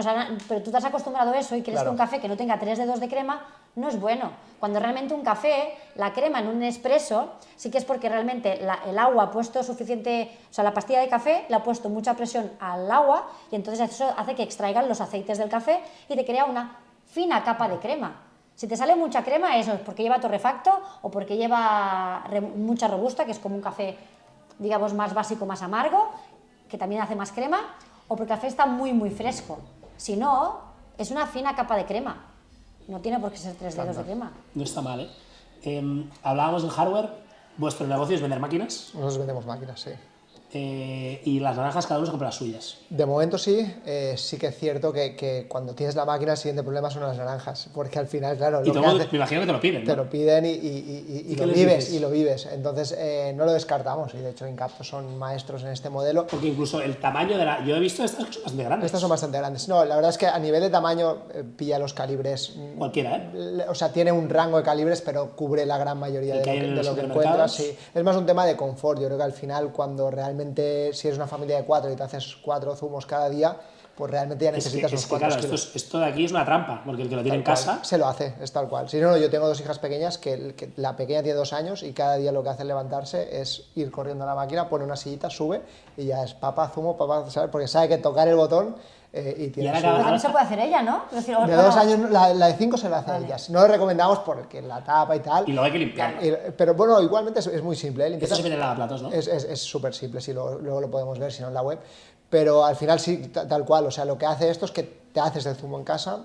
pero tú te has acostumbrado a eso y crees que un café que no tenga 3 dedos de crema no es bueno. Cuando realmente un café, la crema en un espresso, sí que es porque realmente el agua ha puesto suficiente, o sea, la pastilla de café le ha puesto mucha presión al agua y entonces eso hace que extraigan los aceites del café y te crea una fina capa de crema. Si te sale mucha crema, eso es porque lleva torrefacto o porque lleva mucha robusta, que es como un café, digamos, más básico, más amargo, que también hace más crema, o porque el café está muy, muy fresco. Si no, es una fina capa de crema. No tiene por qué ser 3 dedos de crema. No está mal, ¿eh? Hablábamos del hardware. Vuestro negocio es vender máquinas. Nosotros vendemos máquinas, sí. Y las naranjas cada uno se compra las suyas. De momento sí, sí que es cierto que cuando tienes la máquina el siguiente problema son las naranjas, porque al final, claro, Y me imagino que te lo piden, ¿no? te lo piden y qué lo les vives, dices? y lo vives. Entonces no lo descartamos y de hecho Incapto son maestros en este modelo. Porque incluso el tamaño de la... Yo he visto estas que son bastante grandes. Estas son bastante grandes. No, la verdad es que a nivel de tamaño pilla los calibres. Cualquiera, ¿eh? O sea, tiene un rango de calibres, pero cubre la gran mayoría El que hay en de los lo que supermercados. encuentras. Sí. Es más un tema de confort. Yo creo que al final, cuando realmente, si eres una familia de 4 y te haces 4 zumos cada día, pues realmente ya necesitas unos cuantos claro, kilos. esto de aquí es una trampa, porque el que lo tiene en Tal casa... cual, se lo hace, es tal cual. Si no, yo tengo 2 hijas pequeñas que la pequeña tiene 2 años y cada día lo que hace al levantarse es ir corriendo a la máquina, pone una sillita, sube y ya es papá, zumo, papá, ¿sabes? Porque sabe que tocar el botón y tiene ahora su... Pero también se puede hacer ella, ¿no? Es decir, De 2 años, la de 5 se la hace a ellas. No lo recomendamos porque la tapa y tal. Y luego hay que limpiarlo. Pero bueno, igualmente es muy simple. Esto Limpieza, se viene en lavaplatos, ¿no? es súper simple, sí, luego lo podemos ver, si no en la web. Pero al final sí, tal cual. O sea, lo que hace esto es que te haces el zumo en casa.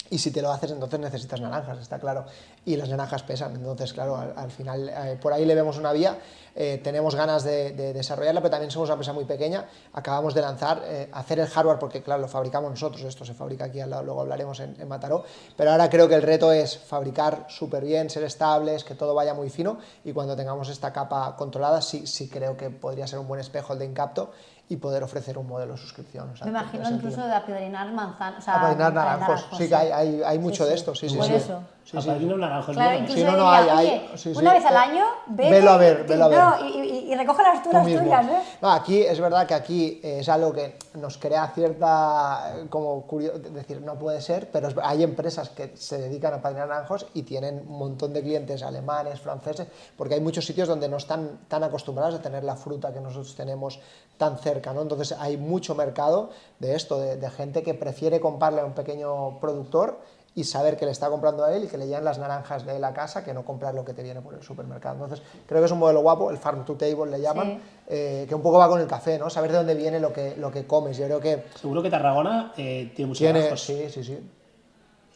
Y si te lo haces, entonces necesitas naranjas, está claro. Y las naranjas pesan, entonces, claro, al final por ahí le vemos una vía. Tenemos ganas de desarrollarla, pero también somos una empresa muy pequeña. Acabamos de lanzar, hacer el hardware, porque claro, lo fabricamos nosotros, esto se fabrica aquí al lado, luego hablaremos en Mataró. Pero ahora creo que el reto es fabricar súper bien, ser estables, que todo vaya muy fino. Y cuando tengamos esta capa controlada, sí creo que podría ser un buen espejo el de Incapto y poder ofrecer un modelo de suscripción. O sea, me imagino incluso de apadrinar manzanas. O sea, apadrinar naranjos, sí que hay mucho Sí, de sí. esto, sí, Por sí. eso. Sí, sí. Apadrinar un naranjo es Claro, bueno. incluso Sí, no, yo no, diría, hay, oye, sí, sí. una vez al año, vete, Velo a ver, velo a ver. no, y recoge tú las Tú mismo. tuyas, ¿eh? No, aquí es verdad que aquí es algo que nos crea cierta como decir, no puede ser, pero hay empresas que se dedican a apadrinar naranjos y tienen un montón de clientes alemanes, franceses, porque hay muchos sitios donde no están tan acostumbrados a tener la fruta que nosotros tenemos tan cerca, ¿no? Entonces hay mucho mercado de esto, de gente que prefiere comprarle a un pequeñño productor y saber que le está comprando a él y que le llegan las naranjas de la casa, que no comprar lo que te viene por el supermercado. Entonces, creo que es un modelo guapo, el farm to table le llaman, que un poco va con el café, ¿no? Saber de dónde viene lo que comes. Yo creo que Seguro que Tarragona tiene muchos tiene, naranjos. sí.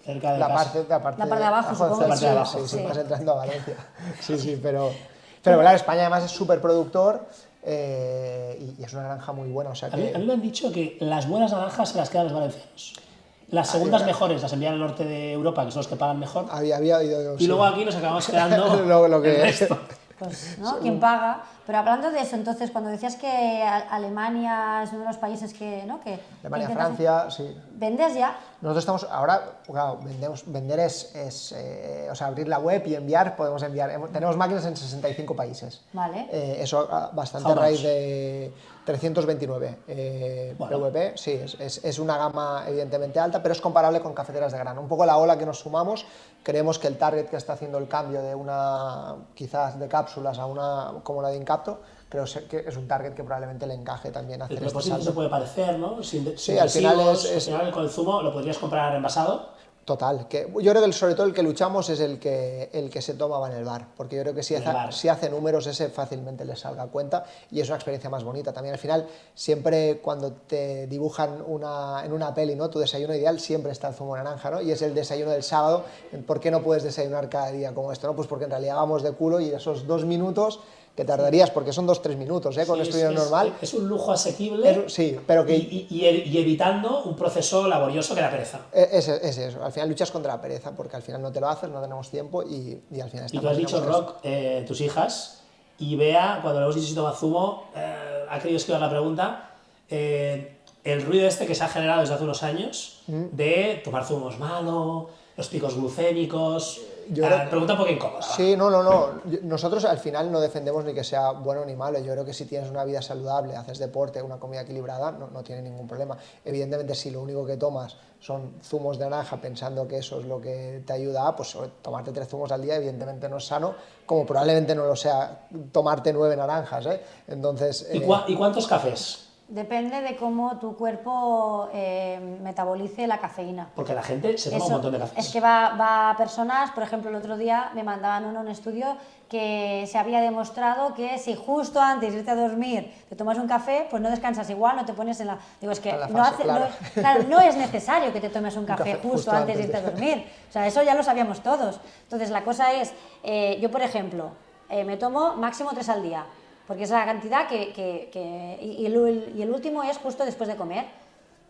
Cerca de La casa. parte de abajo, supongo sí, que sí. sí, abajo, sí, sí. vas entrando a Valencia. Sí, pero claro, España además es súper productor y es una naranja muy buena. O sea A mí que me han dicho que las buenas naranjas se las quedan los valencianos. Las segundas mejores las envían al norte de Europa, que son los que pagan mejor. había oído. Y luego aquí nos acabamos quedando Lo que el resto. Pues, ¿no? ¿Quién paga? Pero hablando de eso, entonces, cuando decías que Alemania es uno de los países que, ¿no? que Alemania, intentas- Francia, sí. ¿Vendes ya? Nosotros estamos ahora, claro, vender o sea, abrir la web y enviar, podemos enviar. Tenemos máquinas en 65 países. Vale. Eso bastante How a raíz much? de 329 Bueno. PVP, sí, es una gama evidentemente alta, pero es comparable con cafeteras de grano. Un poco la ola que nos sumamos, creemos que el target que está haciendo el cambio de una, quizás de cápsulas a una como la de Incapto, creo que es un target que probablemente le encaje también hacer El este propósito se salto. puede parecer, ¿no? Sin al final residuos, es- al final con el zumo lo podrías comprar envasado. Total, que yo creo que sobre todo el que luchamos es el que se tomaba en el bar, porque yo creo que En el bar. si hace números ese fácilmente le salga a cuenta y es una experiencia más bonita. También al final, siempre cuando te dibujan en una peli, ¿no? Tu desayuno ideal siempre está el zumo de naranja, ¿no? Y es el desayuno del sábado. ¿Por qué no puedes desayunar cada día como esto, no? Pues porque en realidad vamos de culo y esos 2 minutos que tardarías, porque son 2-3 minutos, con Sí, estudio normal. Es un lujo asequible Sí, pero que... y evitando un proceso laborioso que da pereza. Es eso, al final luchas contra la pereza, porque al final no te lo haces, no tenemos tiempo y al final... Y tú has dicho, Roc, tus hijas, y Bea, cuando le hemos dicho si toma zumo, ha querido esquivar la pregunta, el ruido este que se ha generado desde hace unos años, de tomar zumo es malo, los picos glucémicos... pregunta un poco incómoda. Sí, no. Nosotros al final no defendemos ni que sea bueno ni malo. Yo creo que si tienes una vida saludable, haces deporte, una comida equilibrada, no tiene ningún problema. Evidentemente, si lo único que tomas son zumos de naranja pensando que eso es lo que te ayuda, pues tomarte 3 zumos al día evidentemente no es sano, como probablemente no lo sea tomarte 9 naranjas, ¿eh? Entonces... ¿Y cuántos cafés? Depende de cómo tu cuerpo metabolice la cafeína. Porque la gente se toma un montón de cafés. Es que va a personas, por ejemplo, el otro día me mandaban un estudio que se había demostrado que si justo antes de irte a dormir te tomas un café, pues no descansas igual, no te pones en la... Digo, es que no es necesario que te tomes un café justo antes de irte a dormir. O sea, eso ya lo sabíamos todos. Entonces, la cosa es, yo por ejemplo, me tomo máximo 3 al día. Porque es la cantidad y el último es justo después de comer.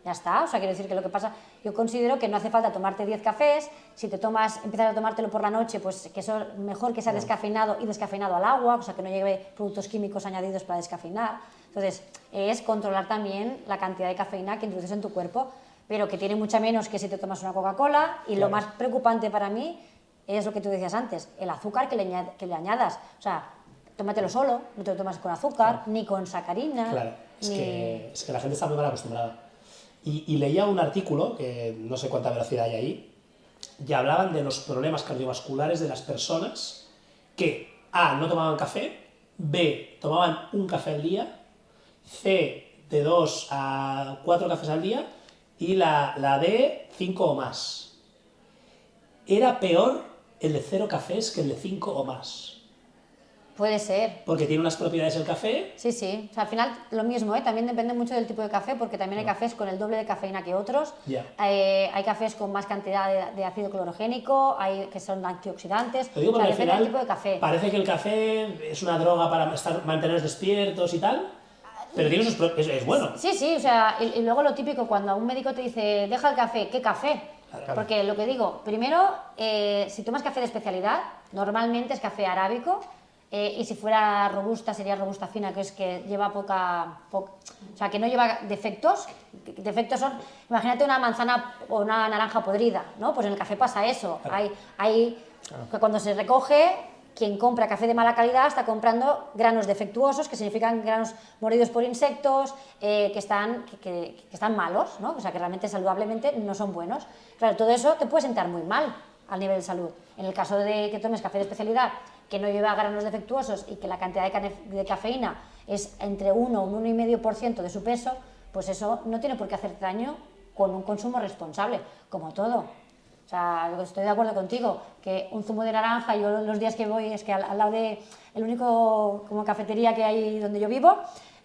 Ya está, o sea, quiero decir que lo que pasa, yo considero que no hace falta tomarte 10 cafés, si empiezas a tomártelo por la noche, pues que eso mejor que sea descafeinado y descafeinado al agua, o sea, que no lleve productos químicos añadidos para descafeinar. Entonces, es controlar también la cantidad de cafeína que introduces en tu cuerpo, pero que tiene mucha menos que si te tomas una Coca-Cola, y lo más preocupante para mí es lo que tú decías antes, el azúcar que le añadas, o sea, tómatelo solo, no te lo tomas con azúcar, ni con sacarina. Claro, es que la gente está muy mal acostumbrada. Y leía un artículo, que no sé cuánta veracidad hay ahí, y hablaban de los problemas cardiovasculares de las personas que A, no tomaban café, B, tomaban un café al día, C, de 2 a 4 cafés al día, y la D, 5 o más. Era peor el de 0 cafés que el de 5 o más. Puede ser. Porque tiene unas propiedades el café. Sí, sí. O sea, al final lo mismo, ¿eh? También depende mucho del tipo de café, porque también hay cafés con el doble de cafeína que otros. Yeah. Hay cafés con más cantidad de ácido clorogénico, hay que son antioxidantes. Lo digo porque o sea, al depende final del tipo de café. parece que el café es una droga para mantenernos despiertos y tal, pero tiene es bueno. Sí, sí, o sea, y luego lo típico, cuando un médico te dice, deja el café, ¿qué café? Claro. Porque lo que digo, primero, si tomas café de especialidad, normalmente es café arábico, y si fuera robusta sería robusta fina, que es que lleva o sea, que no lleva defectos. Defectos son, imagínate una manzana o una naranja podrida, ¿no? Pues en el café pasa eso. Claro. Que cuando se recoge, quien compra café de mala calidad está comprando granos defectuosos, que significan granos mordidos por insectos, que están malos, ¿no? O sea, que realmente saludablemente no son buenos. Claro, todo eso te puede sentar muy mal al nivel de salud. En el caso de que tomes café de especialidad, que no lleva granos defectuosos y que la cantidad de cafeína es entre 1 o 1,5% de su peso, pues eso no tiene por qué hacer daño con un consumo responsable, como todo. O sea, estoy de acuerdo contigo, que un zumo de naranja, yo los días que voy, es que al lado de el único como cafetería que hay donde yo vivo,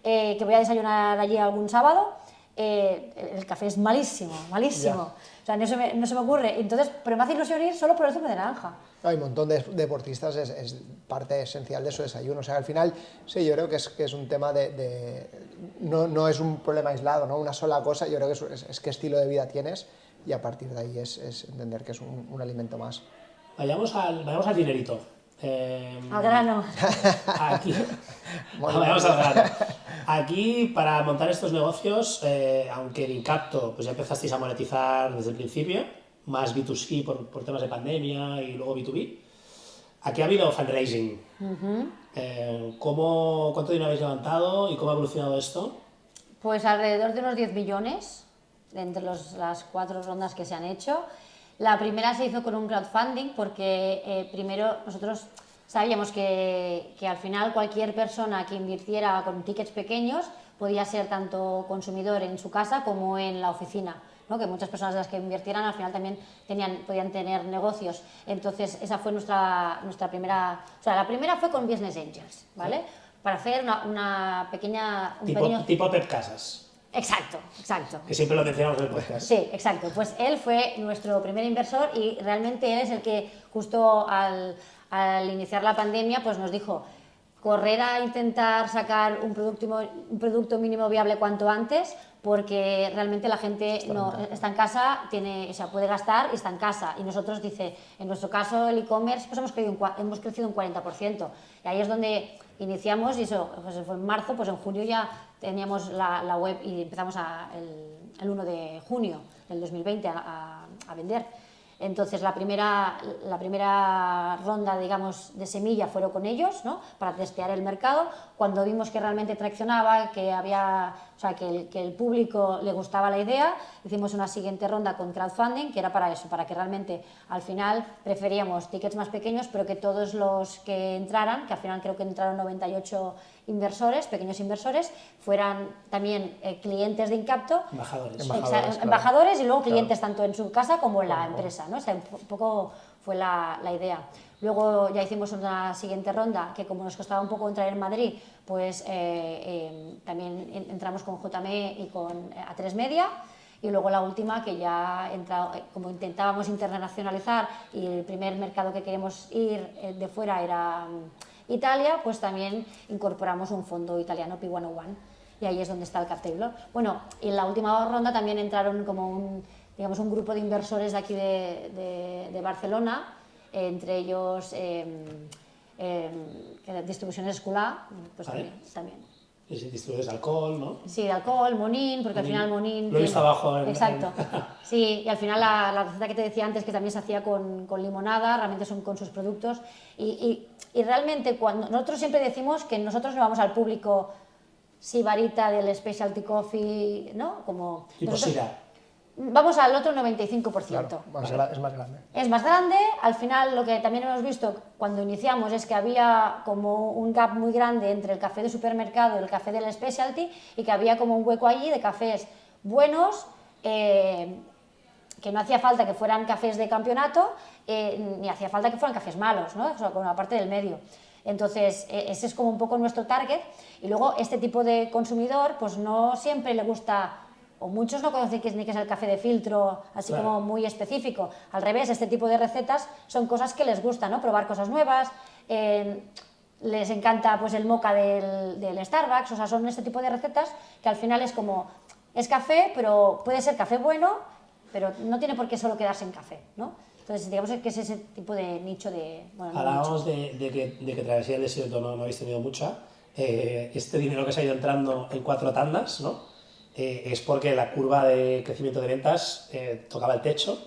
que voy a desayunar allí algún sábado, el café es malísimo, malísimo. Yeah. O sea, no se me ocurre. Entonces, pero me hace ilusión ir solo por el zumo de naranja. Hay un montón de deportistas, es parte esencial de su desayuno. O sea, al final, sí, yo creo que es un tema no es un problema aislado, ¿no? Una sola cosa, yo creo que es qué estilo de vida tienes y a partir de ahí es entender que es un alimento más. Vayamos al dinerito. Al grano. Aquí, vayamos al grano. Aquí, para montar estos negocios, aunque en Incapto pues ya empezasteis a monetizar desde el principio, más B2C por temas de pandemia y luego B2B, aquí ha habido fundraising. ¿Cuánto dinero habéis levantado y cómo ha evolucionado esto? Pues alrededor de unos 10 millones entre las 4 rondas que se han hecho. La primera se hizo con un crowdfunding porque primero nosotros sabíamos que al final cualquier persona que invirtiera con tickets pequeños podía ser tanto consumidor en su casa como en la oficina, ¿no? Que muchas personas de las que invirtieran al final también podían tener negocios. Entonces esa fue nuestra primera, o sea, la primera fue con Business Angels, ¿vale? Sí. Para hacer una pequeña... Tipo Pep Casas. Exacto, exacto. Que siempre lo mencionamos en el podcast. Sí, exacto. Pues él fue nuestro primer inversor y realmente él es el que justo al iniciar la pandemia pues nos dijo, correr a intentar sacar un producto mínimo viable cuanto antes, porque realmente la gente está en casa, puede gastar y está en casa. Y nosotros, en nuestro caso, el e-commerce, pues hemos crecido un 40%. Y ahí es donde iniciamos, y eso pues fue en marzo, pues en junio ya teníamos la web y empezamos el 1 de junio del 2020 a vender. Entonces la primera ronda, digamos, de semilla fueron con ellos, ¿no? Para testear el mercado. Cuando vimos que realmente traccionaba, que el público le gustaba la idea, hicimos una siguiente ronda con crowdfunding, que era para eso, para que realmente al final preferíamos tickets más pequeños, pero que todos los que entraran, que al final creo que entraron 98 inversores, pequeños inversores, fueran también clientes de Incapto, embajadores y luego clientes tanto en su casa como en la empresa, ¿no? O sea, un poco fue la idea. Luego ya hicimos una siguiente ronda que, como nos costaba un poco entrar en Madrid, pues también entramos con JME y con A3 Media. Y luego la última, que ya como intentábamos internacionalizar y el primer mercado que queremos ir de fuera era Italia, pues también incorporamos un fondo italiano, P101, y ahí es donde está el cap table. Bueno, y en la última ronda también entraron como un grupo de inversores de aquí de Barcelona, entre ellos Distribuciones Escolà, pues también. Distribuidores de alcohol, ¿no? Sí, de alcohol, Monin, porque al final Monin... Lo he visto abajo. Exacto. Sí, y al final la receta que te decía antes, que también se hacía con limonada, realmente son con sus productos. Y realmente nosotros siempre decimos que nosotros no vamos al público sibarita del specialty coffee, ¿no? Como Tipo Sira. Vamos al otro 95%. Claro, es más grande. Es más grande. Al final, lo que también hemos visto cuando iniciamos es que había como un gap muy grande entre el café de supermercado y el café del specialty, y que había como un hueco allí de cafés buenos, que no hacía falta que fueran cafés de campeonato, ni hacía falta que fueran cafés malos, ¿no? O sea, con la parte del medio. Entonces, ese es como un poco nuestro target. Y luego, este tipo de consumidor, pues no siempre le gusta, o muchos no conocen ni qué es el café de filtro, así claro, como muy específico. Al revés, este tipo de recetas son cosas que les gusta, ¿no? Probar cosas nuevas, les encanta pues el mocha del Starbucks, o sea, son este tipo de recetas que al final es como, es café, pero puede ser café bueno, pero no tiene por qué solo quedarse en café, ¿no? Entonces, digamos que es ese tipo de nicho de... Bueno, hablábamos de que Travesía del Desierto no habéis tenido mucha. Este dinero que se ha ido entrando en 4 tandas, ¿no? Es porque la curva de crecimiento de ventas tocaba el techo.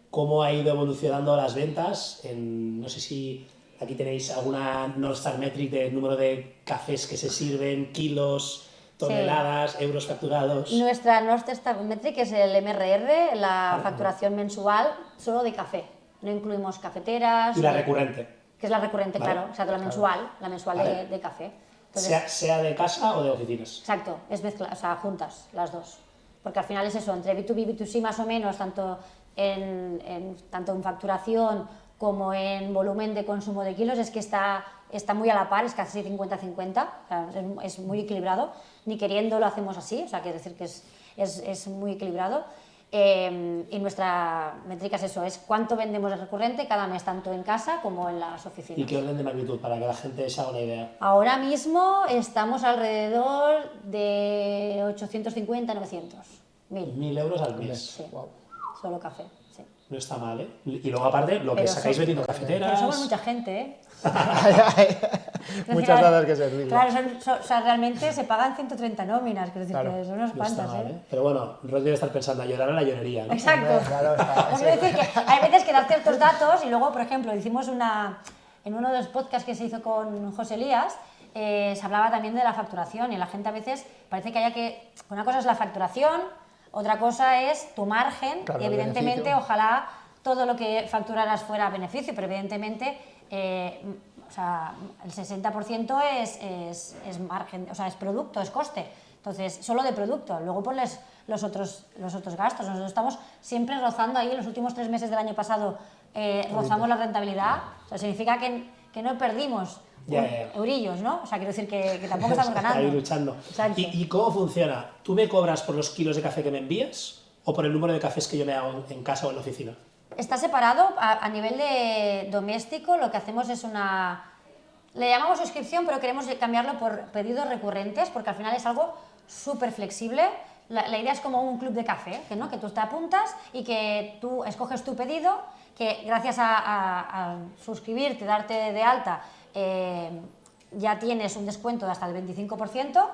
¿Cómo ha ido evolucionando las ventas? No sé si aquí tenéis alguna North Star Metric de número de cafés que se sirven, kilos, toneladas, sí, euros facturados. Nuestra North Star Metric es el MRR, la facturación mensual solo de café. No incluimos cafeteras. Y la recurrente. Que es la recurrente, ¿vale? Claro, o sea, la mensual ¿vale? de café. Entonces, sea de casa o de oficinas. Exacto, es mezcla, o sea, juntas las dos. Porque al final es eso, entre B2B y B2C más o menos, tanto en facturación como en volumen de consumo de kilos, es que está muy a la par, es casi 50-50, o sea, es muy equilibrado. Ni queriendo lo hacemos así, o sea, quiere decir que es muy equilibrado. Y nuestra métrica es eso, es cuánto vendemos de recurrente cada mes, tanto en casa como en las oficinas. ¿Y qué orden de magnitud, para que la gente se haga una idea? Ahora mismo estamos alrededor de 850, 900, 1000. 1000 euros al mes. Sí, wow. Solo café, sí. No está mal, ¿eh? Y luego aparte, lo que sacáis vendiendo cafeteras... Pero somos mucha gente, ¿eh? Muchas dadas que servir. Claro, o sea, realmente se pagan 130 nóminas, quiero decir, claro, que son unas cuantas, mal, ¿eh? Pero bueno, Rod debe estar pensando a llorar a la llorería, ¿no? Exacto. Claro, Quiero decir que hay veces que dar ciertos datos y luego, por ejemplo, hicimos en uno de los podcasts que se hizo con José Elías, se hablaba también de la facturación, y la gente a veces parece que haya que... Una cosa es la facturación, otra cosa es tu margen, claro, y evidentemente beneficio. Ojalá todo lo que facturaras fuera beneficio, pero evidentemente o sea, el 60% es margen, o sea, es producto, es coste. Entonces, solo de producto, luego ponles los otros gastos. Nosotros estamos siempre rozando ahí, en los últimos 3 meses del año pasado rozamos la rentabilidad, o sea, significa que no perdimos eurillos, ¿no? O sea, quiero decir que tampoco estamos ganando. Ahí luchando. ¿Y cómo funciona? ¿Tú me cobras por los kilos de café que me envías o por el número de cafés que yo me hago en casa o en la oficina? Está separado. A nivel de doméstico, lo que hacemos es Le llamamos suscripción, pero queremos cambiarlo por pedidos recurrentes, porque al final es algo súper flexible. La idea es como un club de café, ¿no? Que tú te apuntas y que tú escoges tu pedido, que gracias a suscribirte, darte de alta, ya tienes un descuento de hasta el 25%,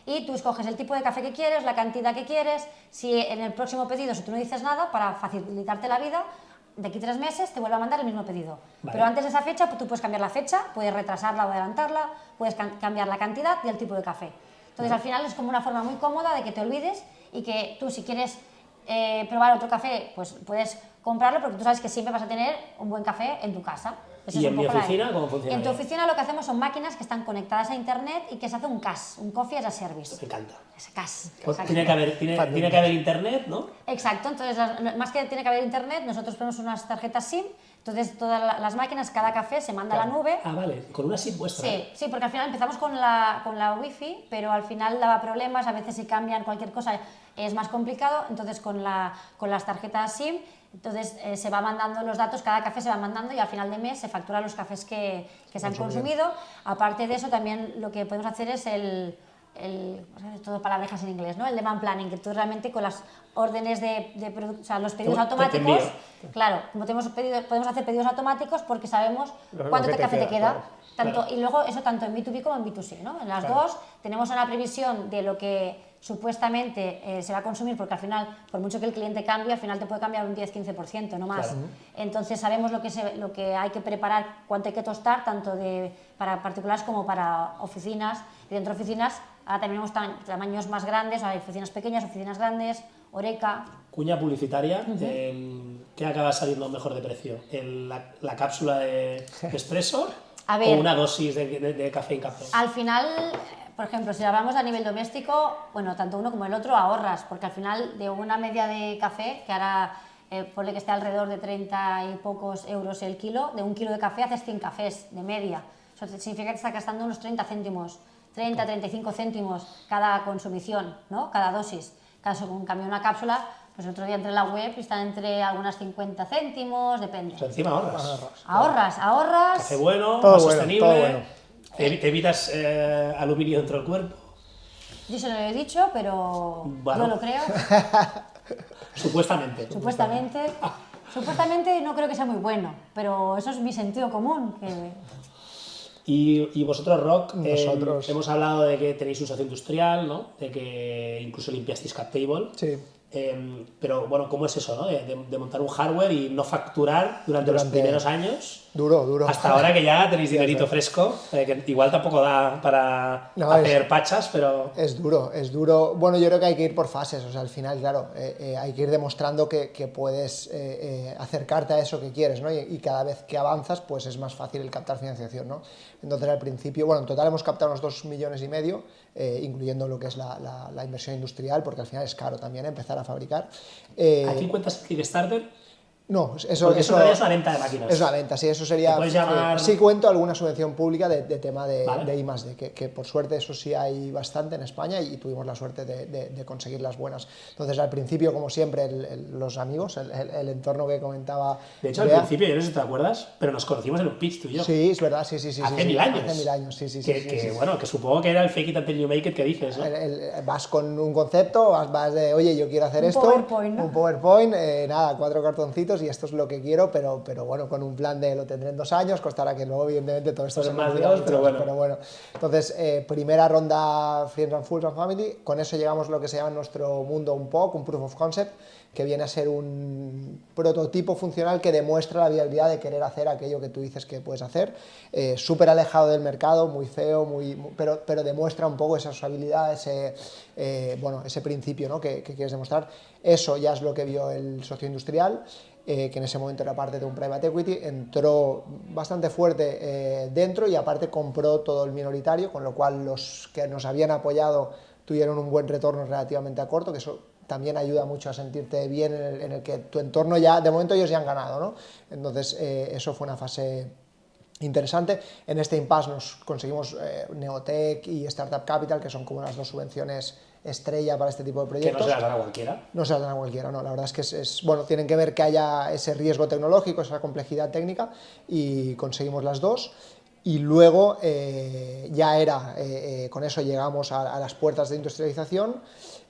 y tú escoges el tipo de café que quieres, la cantidad que quieres. Si en el próximo pedido, si tú no dices nada, para facilitarte la vida, de aquí 3 meses te vuelve a mandar el mismo pedido. Vale. Pero antes de esa fecha, tú puedes cambiar la fecha, puedes retrasarla o adelantarla, puedes cambiar la cantidad y el tipo de café. Entonces, al final es como una forma muy cómoda de que te olvides y que tú, si quieres probar otro café, pues puedes comprarlo, porque tú sabes que siempre vas a tener un buen café en tu casa. Esa ¿Y es en un mi poco oficina cómo funciona? En tu oficina lo que hacemos son máquinas que están conectadas a internet y que se hace un CAS, un Coffee as a Service. Me encanta. Ese CAS. Pues Exacto. tiene que haber internet, ¿no? Exacto, entonces más que tiene que haber internet, nosotros ponemos unas tarjetas SIM, entonces todas las máquinas, cada café se manda a la nube. Ah, vale, con una SIM vuestra. Sí, sí, porque al final empezamos con la wifi, pero al final daba problemas, a veces si cambian cualquier cosa es más complicado, entonces con las tarjetas SIM, entonces se va mandando los datos, cada café se va mandando y al final de mes se facturan los cafés que se han consumido. Aparte de eso, también lo que podemos hacer es todo palabrejas en inglés, ¿no? El demand planning, que tú realmente con las órdenes de productos, o sea, los pedidos automáticos, claro, como podemos hacer pedidos automáticos porque sabemos cuánto café te queda. Claro. Y luego eso tanto en B2B como en B2C, ¿no? En las dos tenemos una previsión de lo que supuestamente se va a consumir, porque al final, por mucho que el cliente cambie, al final te puede cambiar un 10-15%, no más. Claro. Entonces sabemos lo que hay que preparar, cuánto hay que tostar, tanto para particulares como para oficinas. Y dentro de oficinas ahora tenemos tamaños más grandes, hay oficinas pequeñas, oficinas grandes, Oreca. Cuña publicitaria, ¿qué acaba saliendo mejor de precio? ¿La cápsula de espresso A ver, o una dosis de café en cápsula? Al final, por ejemplo, si hablamos a nivel doméstico, bueno, tanto uno como el otro ahorras, porque al final de una media de café, que ahora ponle que esté alrededor de 30 y pocos euros el kilo, de un kilo de café haces 100 cafés de media. Eso significa que te está gastando unos 30 céntimos, 30, 35 céntimos cada consumición, ¿no? Cada dosis. En cambio, una cápsula, pues el otro día entré en la web y están entre algunas 50 céntimos, depende. O sea, encima ahorras. Ahorras. Café bueno, Todo más bueno, sostenible. todo bueno. Te evitas aluminio dentro del cuerpo. Yo se lo he dicho, pero Bueno. yo lo creo. Supuestamente. Supuestamente no creo que sea muy bueno, pero eso es mi sentido común. Y vosotros, Rock, Nosotros. hemos hablado de que tenéis un socio industrial, ¿no? De que incluso limpiasteis cap table. Sí. Pero bueno, ¿cómo es eso, no? De montar un hardware y no facturar durante los primeros años. Duro. Hasta ahora que ya tenéis dinerito fresco, que igual tampoco da para hacer pachas, pero... Es duro. Bueno, yo creo que hay que ir por fases, o sea, al final, claro, hay que ir demostrando que puedes acercarte a eso que quieres, ¿no? Y cada vez que avanzas, pues es más fácil el captar financiación, ¿no? Entonces, al principio, bueno, en total hemos captado unos 2,5 millones, incluyendo lo que es la inversión industrial, porque al final es caro también empezar a fabricar. ¿Aquí cuentas Kickstarter? No, eso Porque eso en realidad es una venta de máquinas. Es una venta, sí, eso sería... ¿Te puedes llamar? Sí cuento alguna subvención pública de tema Vale. de I+D, que por suerte eso sí hay bastante en España y tuvimos la suerte de conseguir las buenas. Entonces, al principio, como siempre, los amigos, el entorno que comentaba... De hecho, Bea. al principio, yo no sé si te acuerdas, pero nos conocimos en un pitch tú y yo. Sí, es verdad, sí. Hace 1000 años. Hace 1000 años, sí. Bueno, que supongo que era el fake it until you make it que dices, ¿no? Vas con un concepto, vas de, oye, yo quiero hacer Un esto, PowerPoint, ¿no? un PowerPoint, nada, 4 cartoncitos y esto es lo que quiero, pero bueno, con un plan de lo tendré en 2 años, costará que luego evidentemente todo esto Pues se más, cumplirá, pero bueno. pero bueno. Entonces, primera ronda Friends and Fools and Family, con eso llegamos a lo que se llama en nuestro mundo un POC, un Proof of Concept, que viene a ser un prototipo funcional que demuestra la viabilidad de querer hacer aquello que tú dices que puedes hacer, súper alejado del mercado, muy feo, pero demuestra un poco esa usabilidad, ese principio, ¿no? que quieres demostrar. Eso ya es lo que vio el socio industrial, que en ese momento era parte de un private equity, entró bastante fuerte dentro y aparte compró todo el minoritario, con lo cual los que nos habían apoyado tuvieron un buen retorno relativamente a corto, que eso también ayuda mucho a sentirte bien en el que tu entorno ya, de momento ellos ya han ganado, ¿no? Entonces eso fue una fase interesante. En este impasse nos conseguimos Neotech y Startup Capital, que son como las 2 subvenciones estrella para este tipo de Que no proyectos. se las dan a cualquiera. No se las dan a cualquiera, no. La verdad es que bueno, tienen que ver que haya ese riesgo tecnológico, esa complejidad técnica, y conseguimos las 2. Y luego con eso llegamos a las puertas de industrialización,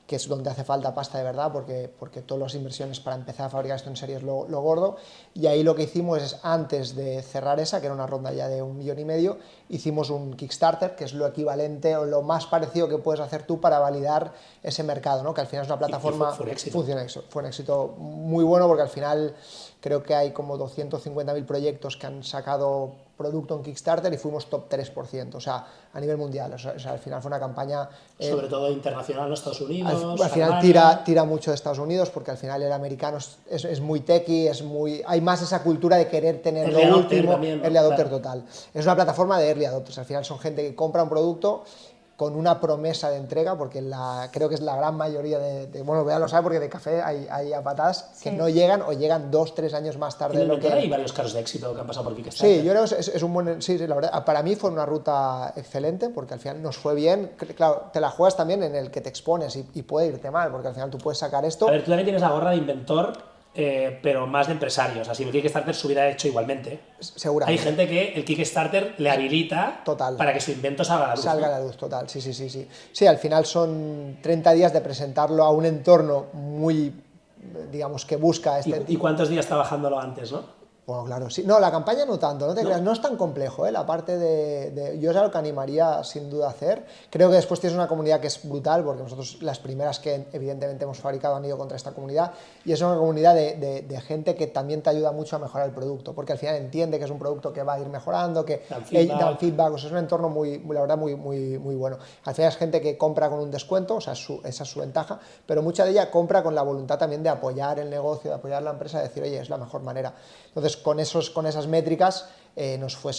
que es donde hace falta pasta de verdad, porque todas las inversiones para empezar a fabricar esto en serie es lo gordo. Y ahí lo que hicimos es, antes de cerrar esa, que era una ronda ya de 1,5 millones, hicimos un Kickstarter, que es lo equivalente o lo más parecido que puedes hacer tú para validar ese mercado, ¿no? Que al final es una plataforma... Fue un éxito. Fue un éxito muy bueno, porque al final creo que hay como 250.000 proyectos que han sacado producto en Kickstarter y fuimos top 3%, o sea, a nivel mundial. O sea, al final fue una campaña... sobre todo internacional, ¿no? Estados Unidos, al final tira mucho de Estados Unidos, porque al final el americano es muy techy, hay más esa cultura de querer tener early lo adopter último, también, ¿no? early adopter Claro. total. Es una plataforma de early adopters, al final son gente que compra un producto con una promesa de entrega, porque creo que es la gran mayoría bueno, Bea lo sabe, porque de café hay a patadas que no llegan, o llegan 2-3 años más tarde de lo que... Hay varios casos de éxito que han pasado por Kickstarter. Sí, yo creo que es un buen... Sí, la verdad, para mí fue una ruta excelente, porque al final nos fue bien. Claro, te la juegas también en el que te expones y puede irte mal, porque al final tú puedes sacar esto... A ver, tú también tienes la gorra de inventor, pero más de empresario. O sea, si el Kickstarter se hubiera hecho igualmente. Seguramente. Hay gente que el Kickstarter le habilita para que su invento salga a la luz. Salga a la luz, total, sí. Sí, al final son 30 días de presentarlo a un entorno muy, digamos, que busca este... ¿Y cuántos días trabajándolo antes, no? Bueno, claro, sí. No, la campaña no tanto, no te creas, no es tan complejo, la parte yo es algo que animaría sin duda a hacer. Creo que después tienes una comunidad que es brutal, porque nosotros las primeras que evidentemente hemos fabricado han ido contra esta comunidad, y es una comunidad de gente que también te ayuda mucho a mejorar el producto, porque al final entiende que es un producto que va a ir mejorando, que dan feedback, o sea, es un entorno la verdad, muy bueno. Al final es gente que compra con un descuento, o sea, esa es su ventaja, pero mucha de ella compra con la voluntad también de apoyar el negocio, de apoyar la empresa, de decir, oye, es la mejor manera. Entonces, con esas métricas nos fue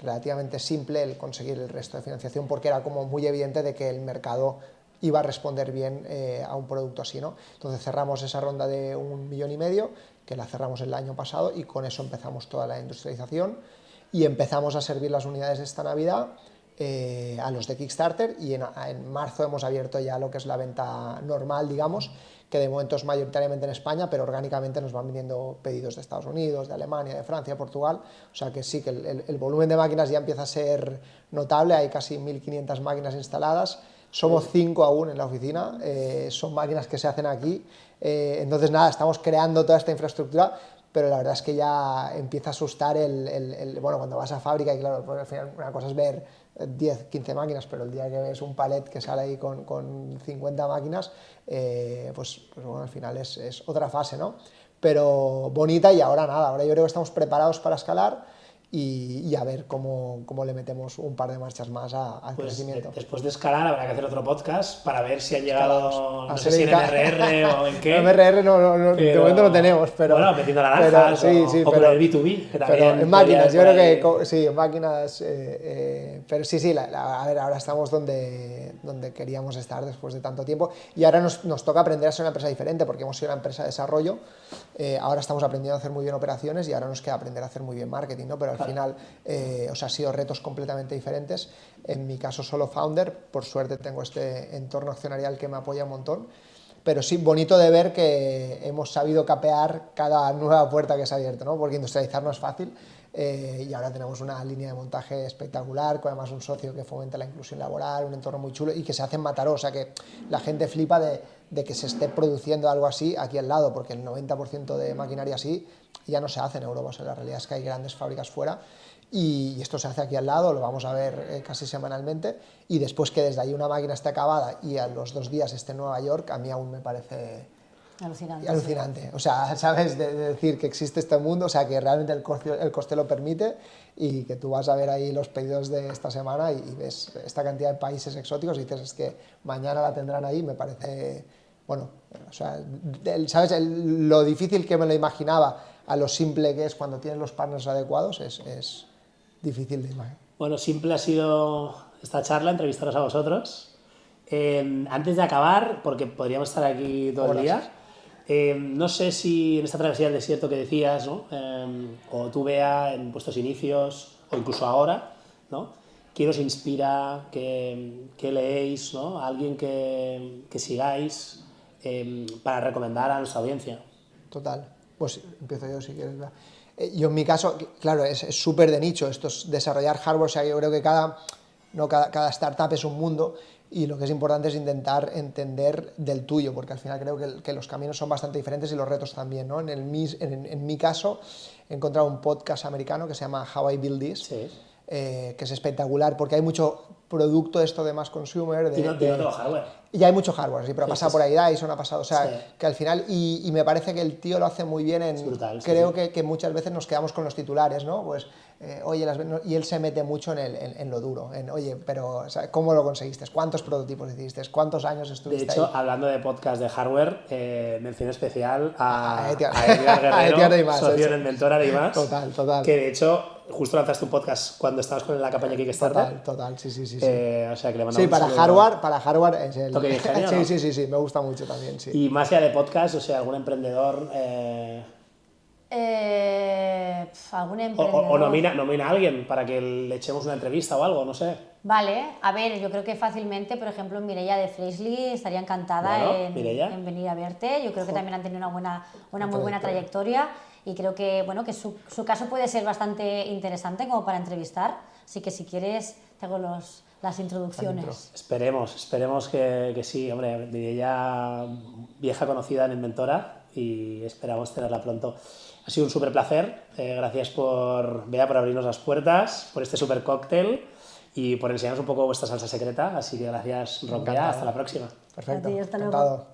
relativamente simple el conseguir el resto de financiación, porque era como muy evidente de que el mercado iba a responder bien a un producto así, ¿no? Entonces cerramos esa ronda de 1,5 millones, que la cerramos el año pasado, y con eso empezamos toda la industrialización y empezamos a servir las unidades esta Navidad a los de Kickstarter, y en marzo hemos abierto ya lo que es la venta normal, digamos, que de momento es mayoritariamente en España, pero orgánicamente nos van viniendo pedidos de Estados Unidos, de Alemania, de Francia, Portugal, o sea que sí, que el volumen de máquinas ya empieza a ser notable, hay casi 1.500 máquinas instaladas, somos 5 aún en la oficina, son máquinas que se hacen aquí, entonces nada, estamos creando toda esta infraestructura, pero la verdad es que ya empieza a asustar bueno, cuando vas a fábrica, y claro, porque al final una cosa es ver 10, 15 máquinas, pero el día que ves un palet que sale ahí con 50 máquinas, pues bueno, al final es otra fase, ¿no? Pero bonita, y ahora nada, ahora yo creo que estamos preparados para escalar y a ver cómo le metemos un par de marchas más al crecimiento. Después de escalar habrá que hacer otro podcast para ver si ha llegado, no sé si en MRR MRR o en qué. MRR de momento no tenemos, pero... Bueno, metiendo naranjas o con el B2B, que también... Pero en máquinas, yo creo que sí, en máquinas... pero sí, a ver, ahora estamos donde queríamos estar después de tanto tiempo, y ahora nos toca aprender a ser una empresa diferente, porque hemos sido una empresa de desarrollo, ahora estamos aprendiendo a hacer muy bien operaciones, y ahora nos queda aprender a hacer muy bien marketing, ¿no? Pero al final, o sea, han sido retos completamente diferentes. En mi caso, solo founder, por suerte tengo este entorno accionarial que me apoya un montón, pero sí, bonito de ver que hemos sabido capear cada nueva puerta que se ha abierto, ¿no? Porque industrializar no es fácil, y ahora tenemos una línea de montaje espectacular, con además un socio que fomenta la inclusión laboral, un entorno muy chulo, y que se hace en Mataró, o sea que la gente flipa de que se esté produciendo algo así aquí al lado, porque el 90% de maquinaria así ya no se hace en Europa, o sea, la realidad es que hay grandes fábricas fuera, y esto se hace aquí al lado, lo vamos a ver casi semanalmente, y después que desde ahí una máquina esté acabada y a los 2 días esté en Nueva York, a mí aún me parece alucinante. Sí. O sea, sabes, de decir que existe este mundo, o sea, que realmente el coste lo permite, y que tú vas a ver ahí los pedidos de esta semana y ves esta cantidad de países exóticos y dices, es que mañana la tendrán ahí, me parece, bueno, o sea, sabes, lo difícil que me lo imaginaba a lo simple que es cuando tienes los partners adecuados, es difícil de imaginar. Bueno, simple ha sido esta charla, entrevistaros a vosotros. Antes de acabar, porque podríamos estar aquí todo el día, no sé si en esta travesía del desierto que decías, ¿no? O tú, Bea, en vuestros inicios, o incluso ahora, ¿no? ¿Quién os inspira? ¿Qué leéis? ¿No? ¿Alguien que sigáis para recomendar a nuestra audiencia? Total. Pues empiezo yo si quieres. Yo en mi caso, claro, es súper de nicho, esto es desarrollar hardware, o sea, yo creo que cada startup es un mundo y lo que es importante es intentar entender del tuyo, porque al final creo que los caminos son bastante diferentes y los retos también, ¿no? En mi caso he encontrado un podcast americano que se llama How I Build This, Sí. que es espectacular porque hay mucho producto esto de mass consumer. Y no tengo hardware. Y hay mucho hardware, sí, pero ha pasado por ahí Dyson, ha pasado, o sea, Sí. que al final, y me parece que el tío lo hace muy bien Es brutal, sí, creo sí. que muchas veces nos quedamos con los titulares, ¿no? Pues, oye, y él se mete mucho en lo duro, oye, pero, o sea, ¿cómo lo conseguiste? ¿Cuántos prototipos hiciste? ¿Cuántos años De estuviste hecho, ahí? hablando de podcast de hardware, mención especial A a Edgar. Edgar A Edgar de Guerrero, Imas, socio eso. en Inventora de Imas. Total. Que de hecho, justo lanzaste un podcast cuando estabas con la campaña Kickstarter. Total, sí. O sea, que le mandamos Sí, un para saludo. hardware es el... Toque de ingenio, ¿no? Sí, me gusta mucho también, sí. Y más allá de podcast, o sea, algún emprendedor... ¿Algún o emprendedor? nomina a alguien para que le echemos una entrevista o algo, no sé. Vale, a ver, yo creo que fácilmente, por ejemplo, Mireia de Freshly estaría encantada Bueno, Mireia. en venir a verte. Yo creo que también han tenido una muy buena trayectoria y creo que, bueno, que su caso puede ser bastante interesante como para entrevistar. Así que si quieres, te hago las introducciones. Esperemos que sí, hombre, ella vieja conocida en Inventora y esperamos tenerla pronto. Ha sido un súper placer, gracias Bea, por abrirnos las puertas, por este súper cóctel y por enseñarnos un poco vuestra salsa secreta, así que gracias Roc Bea, hasta la próxima. Perfecto, A ti, hasta luego. encantado.